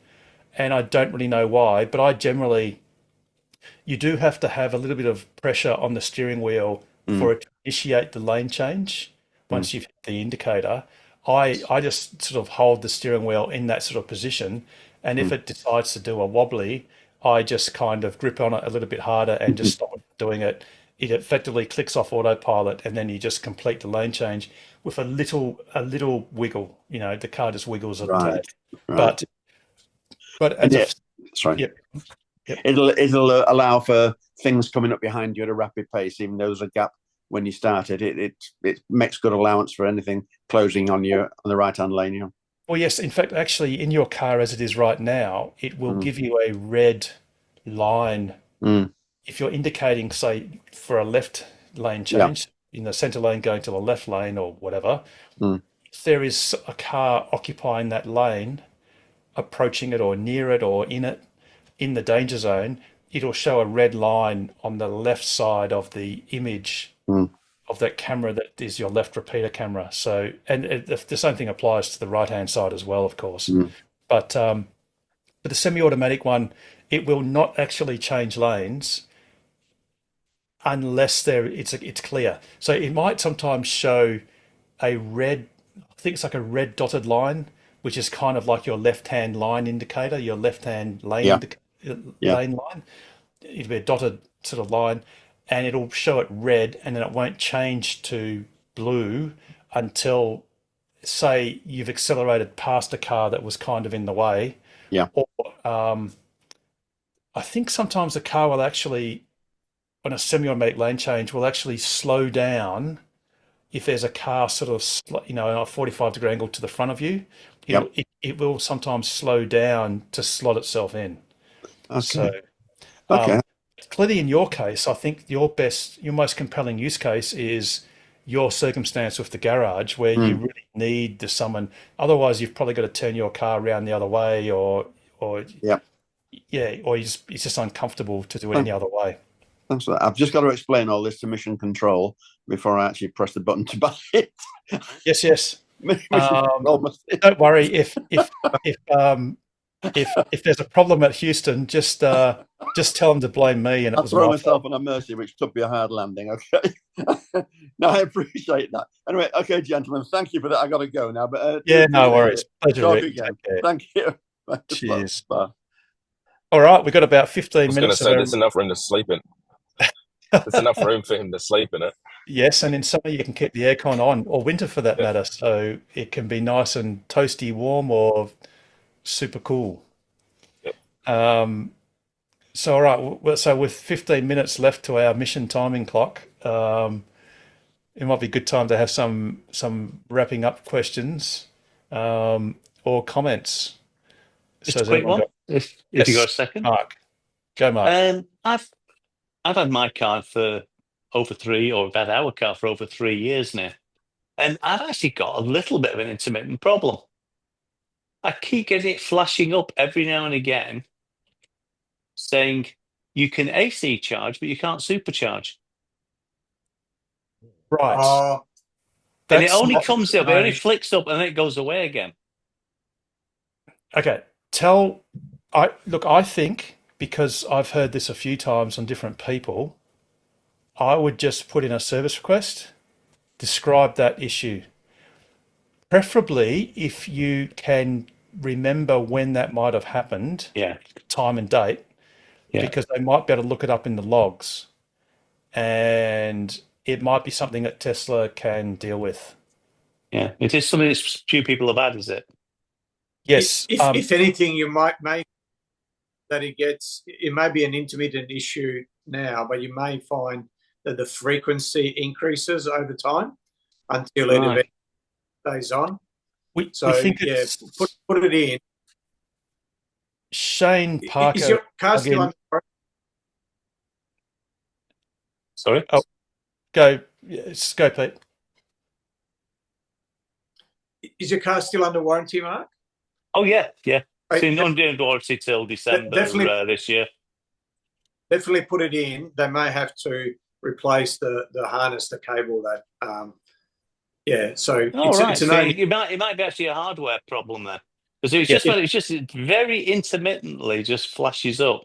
A: And I don't really know why, but you do have to have a little bit of pressure on the steering wheel for it to initiate the lane change once you've hit the indicator. I just sort of hold the steering wheel in that sort of position, and if it decides to do a wobbly, I just kind of grip on it a little bit harder and just stop doing it. It effectively clicks off autopilot, and then you just complete the lane change with a little wiggle. You know, the car just wiggles a tad.
K: Right.
A: But
K: Sorry.
A: Yep. Yep.
K: It'll allow for things coming up behind you at a rapid pace, even though there's a gap when you started. It makes good allowance for anything closing on you on the right hand lane. Yeah.
A: Well, yes. In fact, actually, in your car as it is right now, it will give you a red line if you're indicating, say, for a left lane change in the centre lane going to the left lane or whatever. If there is a car occupying that lane, approaching it or near it or in it, in the danger zone, it'll show a red line on the left side of the image of that camera that is your left repeater camera. So, and the same thing applies to the right-hand side as well, of course. But the semi-automatic one, it will not actually change lanes unless it's clear. So it might sometimes show a red, I think it's like a red dotted line, which is kind of like your left-hand line indicator, your left-hand lane lane line. It'll be a dotted sort of line, and it'll show it red, and then it won't change to blue until, say, you've accelerated past a car that was kind of in the way.
K: Yeah.
A: Or I think sometimes the car will actually, on a semi-automatic lane change, will actually slow down if there's a car sort of, in a 45-degree angle to the front of you. It will sometimes slow down to slot itself in.
K: Okay.
A: So,
K: okay.
A: Clearly, in your case, I think your most compelling use case is your circumstance with the garage, where you really need the summon. Otherwise, you've probably got to turn your car around the other way, or it's just uncomfortable to do it any other way.
K: Thanks for that. I've just got to explain all this to Mission Control before I actually press the button to buy it.
A: Yes. Don't worry if there's a problem at Houston, just tell them to blame me, and
K: I'll throw myself on a mercy, which could be a hard landing. Okay. No, I appreciate that. Anyway, okay, gentlemen, thank you for that. I got to go now, but
A: no worries. Pleasure, Rick.
K: Thank you.
A: Cheers. Bye. All right, we've got about 15 minutes.
H: I was going to say, there's enough room to sleep in. There's enough room for him to sleep in it.
A: Yes, and in summer you can keep the aircon on, or winter for that matter, so it can be nice and toasty warm or super cool. So all right, so with 15 minutes left to our mission timing clock, it might be a good time to have some wrapping up questions or comments.
E: Just a quick one, if you got a second.
A: Mark. Go, Mark.
E: I've had my car for over 3, or I've had our car for over 3 years now. And I've actually got a little bit of an intermittent problem. I keep getting it flashing up every now and again saying you can AC charge, but you can't supercharge.
A: Right.
E: And it only comes up, it only flicks up, and then it goes away again.
A: Okay. I think, because I've heard this a few times on different people, I would just put in a service request, describe that issue. Preferably if you can remember when that might have happened, time and date, because they might be able to look it up in the logs, and it might be something that Tesla can deal with.
E: Yeah, it is something that few people have had, is it?
A: Yes.
D: If anything, you might that it may be an intermittent issue now, but you may find that the frequency increases over time until it eventually stays on.
A: We think
D: put it in.
A: Shane Parker.
D: Is your car still under warranty?
E: Sorry?
A: Oh, go, Pete.
D: Is your car still under warranty, Mark?
E: Oh, yeah. It's under warranty till December this year.
D: Definitely put it in. They may have to replace the harness, the cable that. So
E: it might be actually a hardware problem there, because it's just very intermittently just flashes up.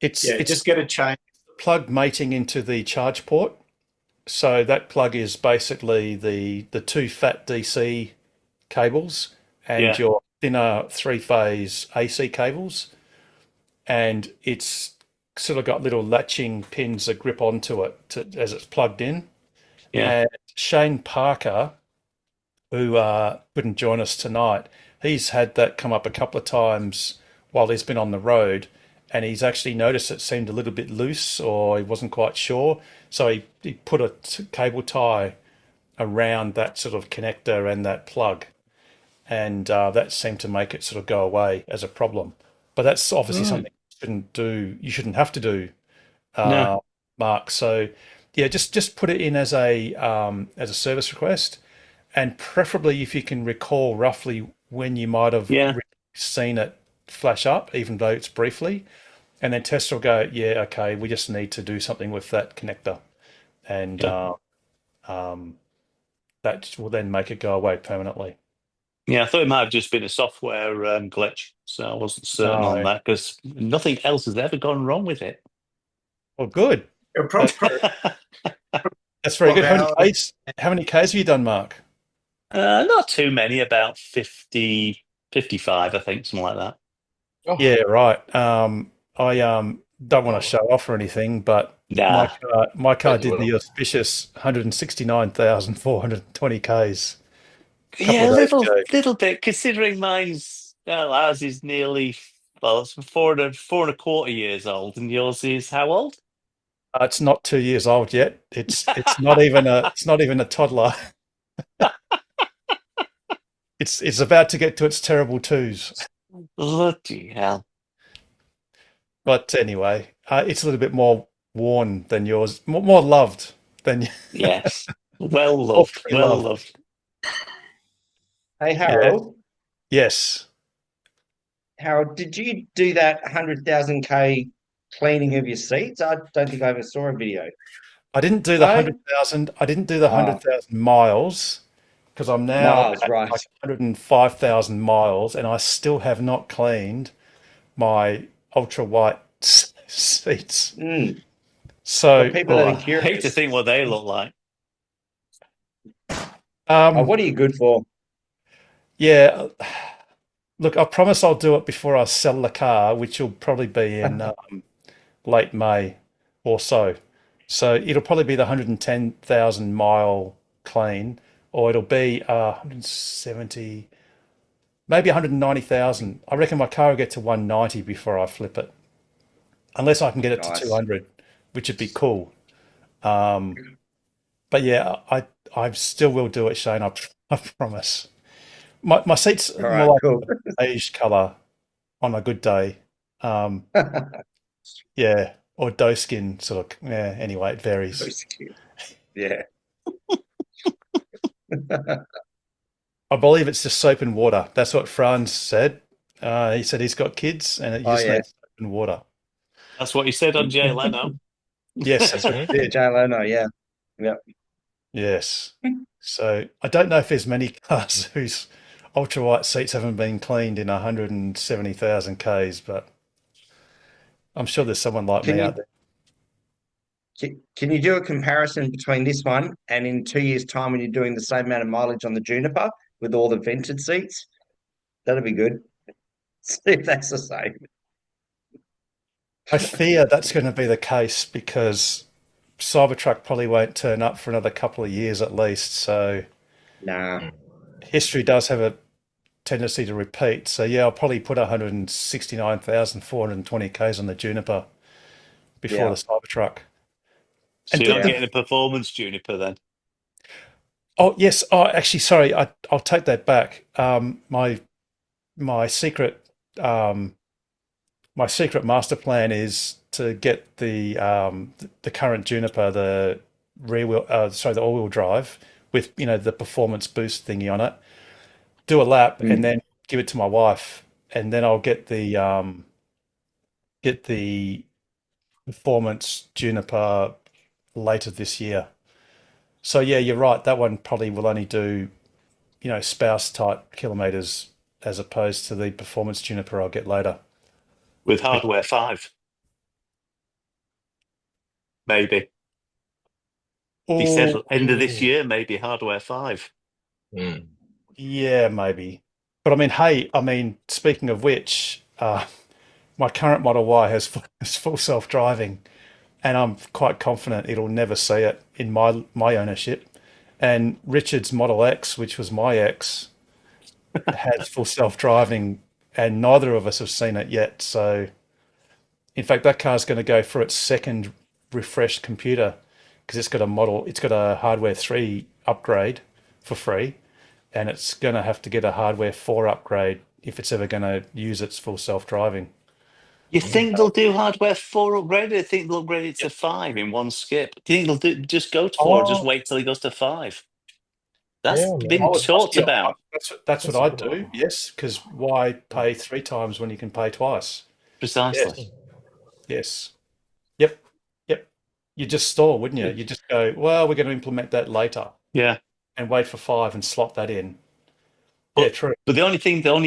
A: It's
D: just get a change.
A: Plug mating into the charge port. So that plug is basically the two fat DC cables and your thinner 3-phase AC cables, and it's sort of got little latching pins that grip onto it as it's plugged in. And Shane Parker, who couldn't join us tonight, he's had that come up a couple of times while he's been on the road, and he's actually noticed it seemed a little bit loose, or he wasn't quite sure. So he put a cable tie around that sort of connector and that plug, and that seemed to make it sort of go away as a problem. But that's obviously something you shouldn't do. You shouldn't have to do,
E: No.
A: Mark. So yeah, just put it in as a service request, and preferably if you can recall roughly when you might have
E: Yeah.
A: seen it flash up, even though it's briefly, and then Tesla will go, yeah, okay, we just need to do something with that connector, and that will then make it go away permanently.
E: Yeah, I thought it might have just been a software glitch, so I wasn't certain on
A: No.
E: that because nothing else has ever gone wrong with it.
A: Well, good. That's very good. How many Ks have you done, Mark?
E: Not too many, about 50, 55, I think, something like that.
A: Yeah, right. I don't want to show off or anything, but
E: Nah.
A: my car
H: Bet you
A: did the
H: will.
A: auspicious 169,420 Ks.
E: Yeah,
A: of
E: a
A: days
E: little
A: ago.
E: little bit, considering ours is nearly, well, it's 4.25 years old, and yours is how old?
A: It's not 2 years old yet. It's not even a toddler. It's about to get to its terrible twos.
E: Bloody hell.
A: But anyway, it's a little bit more worn than yours, more loved than
E: Yes. Well loved.
A: Hopefully
E: Well
A: loved.
E: loved.
I: Hey, Harold.
A: Yes.
I: Harold, did you do that 100,000 K cleaning of your seats? I don't think I ever saw a video.
A: I didn't do the
I: No?
A: 100,000. I didn't do the
I: Ah.
A: 100,000 miles because I'm now
I: Miles,
A: at
I: right.
A: like 105,000 miles, and I still have not cleaned my ultra white seats.
I: Mm.
A: So,
I: For people
E: Oh,
I: that
E: I
I: are curious.
E: hate to think what they look like.
I: What are you good for?
A: yeah, look, I promise I'll do it before I sell the car, which will probably be in late May or so. So it'll probably be the 110,000 mile clean, or it'll be 170, maybe 190,000. I reckon my car will get to 190 before I flip it, unless I can get it
I: Nice.
A: to 200, which would be cool. But yeah, I still will do it, Shane. I promise. My seats
I: All
A: more
I: right,
A: like
I: cool.
A: a beige color on a good day. Yeah, or doe skin sort of. Yeah. Anyway, it varies.
I: Yeah.
A: I believe it's just soap and water. That's what Franz said. He said he's got kids, and it
I: Oh,
A: just
I: yeah.
A: needs soap and water.
E: That's what you said on Jay Leno.
A: Yes, that's what he did.
I: Jay Leno, yeah. Yep.
A: Yes. So I don't know if there's many cars whose ultra white seats haven't been cleaned in 170,000 Ks, but I'm sure there's someone like
I: Can
A: me
I: you-
A: out there.
I: Can you do a comparison between this one and in 2 years' time when you're doing the same amount of mileage on the Juniper with all the vented seats? That'd be good. See if that's the same.
A: I fear that's going to be the case because Cybertruck probably won't turn up for another couple of years at least. So
I: Nah.
A: history does have a tendency to repeat. So yeah, I'll probably put 169,420 Ks on the Juniper before
I: Yeah.
A: the Cybertruck.
E: So
A: And
E: you're not
A: the-
E: getting a performance Juniper then?
A: Oh yes. Oh, actually, sorry. I'll take that back. My secret master plan is to get the current Juniper, the the all-wheel drive with the performance boost thingy on it. Do a lap and then give it to my wife, and then I'll get the performance Juniper later this year. So yeah, you're right. That one probably will only do, spouse type kilometers as opposed to the performance Juniper I'll get later.
E: With hardware 5? Maybe. He said end of this year, maybe hardware 5.
A: Yeah, maybe. But I mean, speaking of which, my current Model Y has full self-driving, and I'm quite confident it'll never see it in my ownership. And Richard's Model X, which was my ex, has full self-driving, and neither of us have seen it yet. So In fact, that car's going to go for its second refreshed computer because it's got a hardware 3 upgrade for free, and it's going to have to get a hardware 4 upgrade if it's ever going to use its full self-driving.
E: You think they'll do hardware 4 upgrade? Or do you think they'll upgrade it to 5 in one skip? Do you think they'll just go to 4 or just wait till it goes to 5? That's been talked about.
A: That's what I'd do, yes, because why pay 3 times when you can pay twice?
E: Precisely.
A: Yes. Yep. You just stall, wouldn't you? You just go, well, we're going to implement that later.
E: Yeah.
A: And wait for 5 and slot that in.
E: Yeah, true. But the only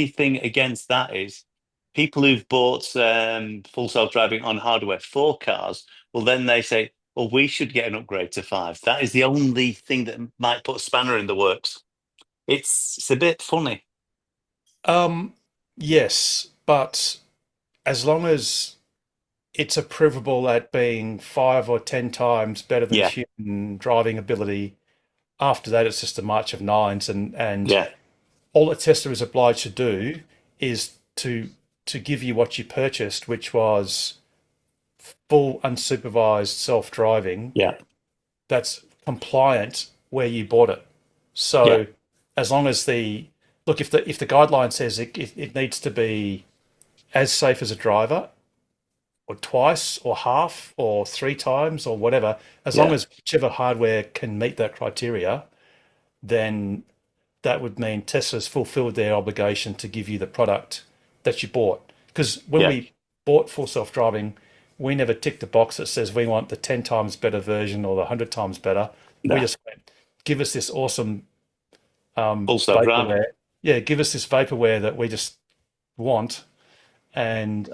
E: thing against that is people who've bought full self-driving on hardware 4 cars, well, then they say, well, we should get an upgrade to 5. That is the only thing that might put a spanner in the works. It's a bit funny.
A: Yes, but as long as it's approvable at being 5 or 10 times better than human driving ability, after that it's just a march of nines, and all a Tesla is obliged to do is to give you what you purchased, which was full unsupervised self-driving.
E: Yeah.
A: That's compliant where you bought it. So as long as if the guideline says it needs to be as safe as a driver, or twice or half or 3 times or whatever, as long as whichever hardware can meet that criteria, then that would mean Tesla's fulfilled their obligation to give you the product that you bought. Because when we bought full self-driving, we never ticked a box that says we want the 10 times better version or the 100 times better. No. We just went, give us this awesome
E: full self-driving.
A: Yeah, give us this vaporware that we just want, and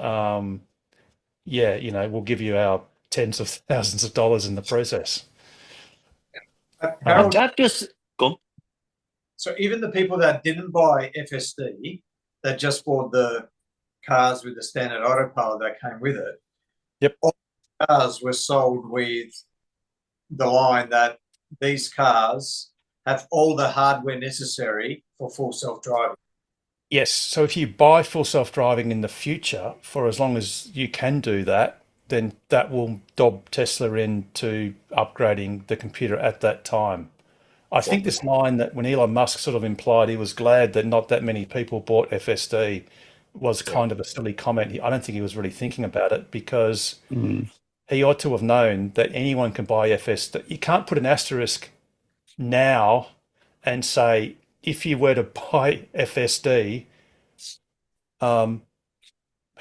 A: we'll give you our tens of thousands of dollars in the process.
E: That just go.
D: So even the people that didn't buy FSD, that just bought the cars with the standard autopilot that came with it.
A: Yep.
D: All the cars were sold with the line that these cars have all the hardware necessary for full self-driving.
A: Yes. So if you buy full self-driving in the future, for as long as you can do that, then that will dob Tesla into upgrading the computer at that time. I think this line that when Elon Musk sort of implied he was glad that not that many people bought FSD was kind of a silly comment. I don't think he was really thinking about it, because he ought to have known that anyone can buy FSD. You can't put an asterisk now and say, if you were to buy FSD, how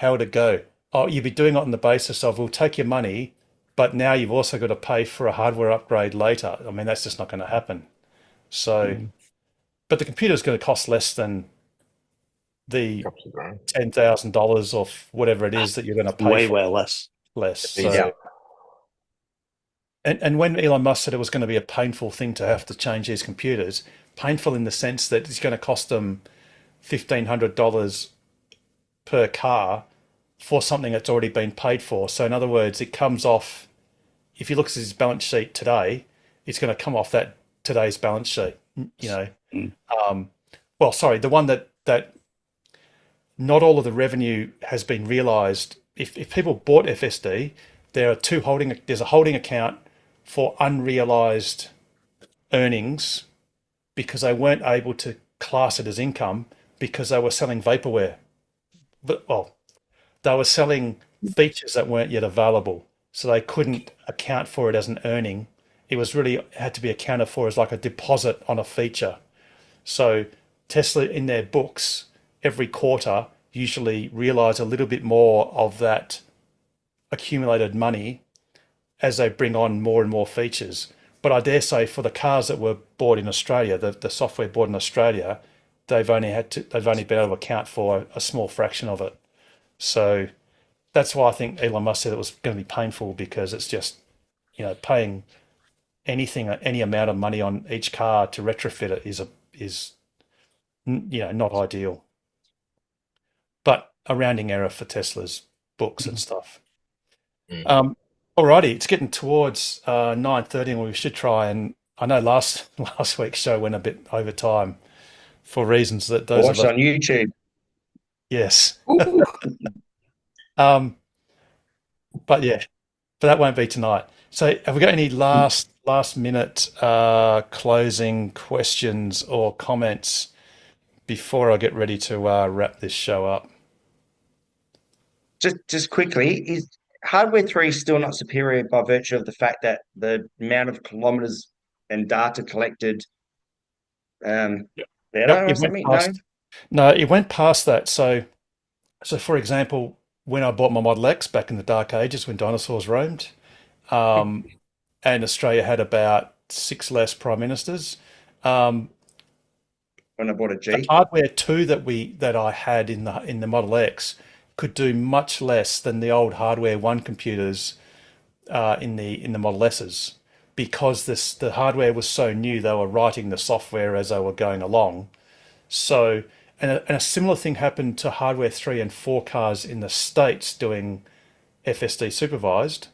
A: would it go? Oh, you'd be doing it on the basis of, we'll take your money, but now you've also got to pay for a hardware upgrade later. I mean, that's just not going to happen. So, but the computer is going to cost less than the $10,000 or whatever it is that you're going to pay.
E: Way less.
A: So, and when Elon Musk said it was going to be a painful thing to have to change these computers, painful in the sense that it's going to cost them $1,500 per car for something that's already been paid for. So in other words, it comes off, if you look at his balance sheet today, it's going to come off that today's balance sheet, the one that not all of the revenue has been realized. If people bought FSD, there's a holding account for unrealized earnings, because they weren't able to class it as income because they were selling vaporware. They were selling features that weren't yet available, so they couldn't account for it as an earning. It was really had to be accounted for as like a deposit on a feature. So Tesla, in their books, every quarter usually realize a little bit more of that accumulated money as they bring on more and more features. But I dare say for the cars that were bought in Australia, the software bought in Australia, they've only been able to account for a small fraction of it. So that's why I think Elon Musk said it was going to be painful, because it's just, paying any amount of money on each car to retrofit it is not ideal. But a rounding error for Tesla's books and stuff. Alrighty, it's getting towards 9:30, and we should try. And I know last week's show went a bit over time for reasons that those
I: watch on YouTube.
A: Yes. but that won't be tonight. So have we got any last minute closing questions or comments before I get ready to wrap this show up?
I: Just quickly, is hardware 3 still not superior by virtue of the fact that the amount of kilometers and data collected better or something?
A: No, it went past that. So for example, when I bought my Model X back in the dark ages when dinosaurs roamed, and Australia had about 6 less prime ministers.
I: When I bought a G,
A: the hardware 2 that I had in the Model X could do much less than the old hardware 1 computers in the Model S's, because the hardware was so new. They were writing the software as they were going along. So, and a similar thing happened to hardware 3 and 4 cars in the States doing FSD supervised.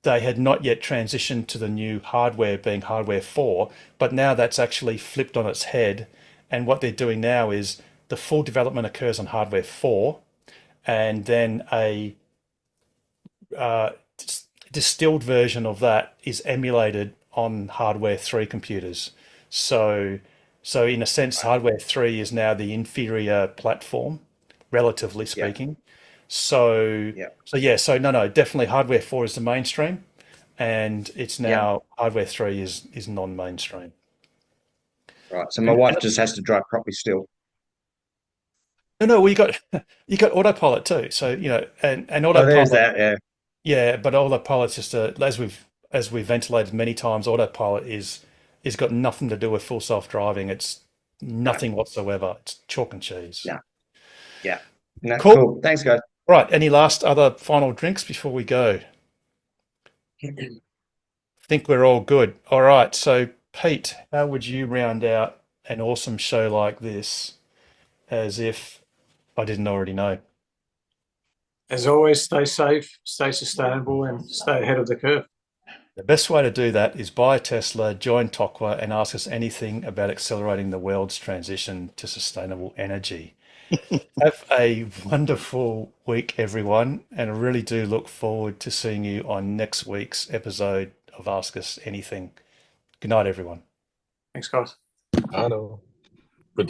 A: They had not yet transitioned to the new hardware being hardware 4, but now that's actually flipped on its head. And what they're doing now is the full development occurs on hardware 4, and then a distilled version of that is emulated on hardware 3 computers. So in a sense, hardware 3 is now the inferior platform, relatively speaking. So definitely hardware 4 is the mainstream, and it's now hardware 3 is non-mainstream.
I: Right. So my wife just has to drive properly still.
A: No. Well, you got autopilot too. So and autopilot.
I: There's that. Yeah.
A: Yeah, but autopilot's just as we've ventilated many times. Autopilot is got nothing to do with full self-driving. It's nothing whatsoever. It's chalk and cheese.
I: Yeah. No,
A: cool.
I: Thanks, guys.
A: Right. Any other final drinks before we go? I think we're all good. All right. So, Pete, how would you round out an awesome show like this as if I didn't already know?
D: As always, stay safe, stay sustainable, and stay ahead of the curve.
A: The best way to do that is buy a Tesla, join TOCWA, and ask us anything about accelerating the world's transition to sustainable energy. Have a wonderful week, everyone, and I really do look forward to seeing you on next week's episode of Ask Us Anything. Good night, everyone.
D: Thanks, guys.
H: Hello.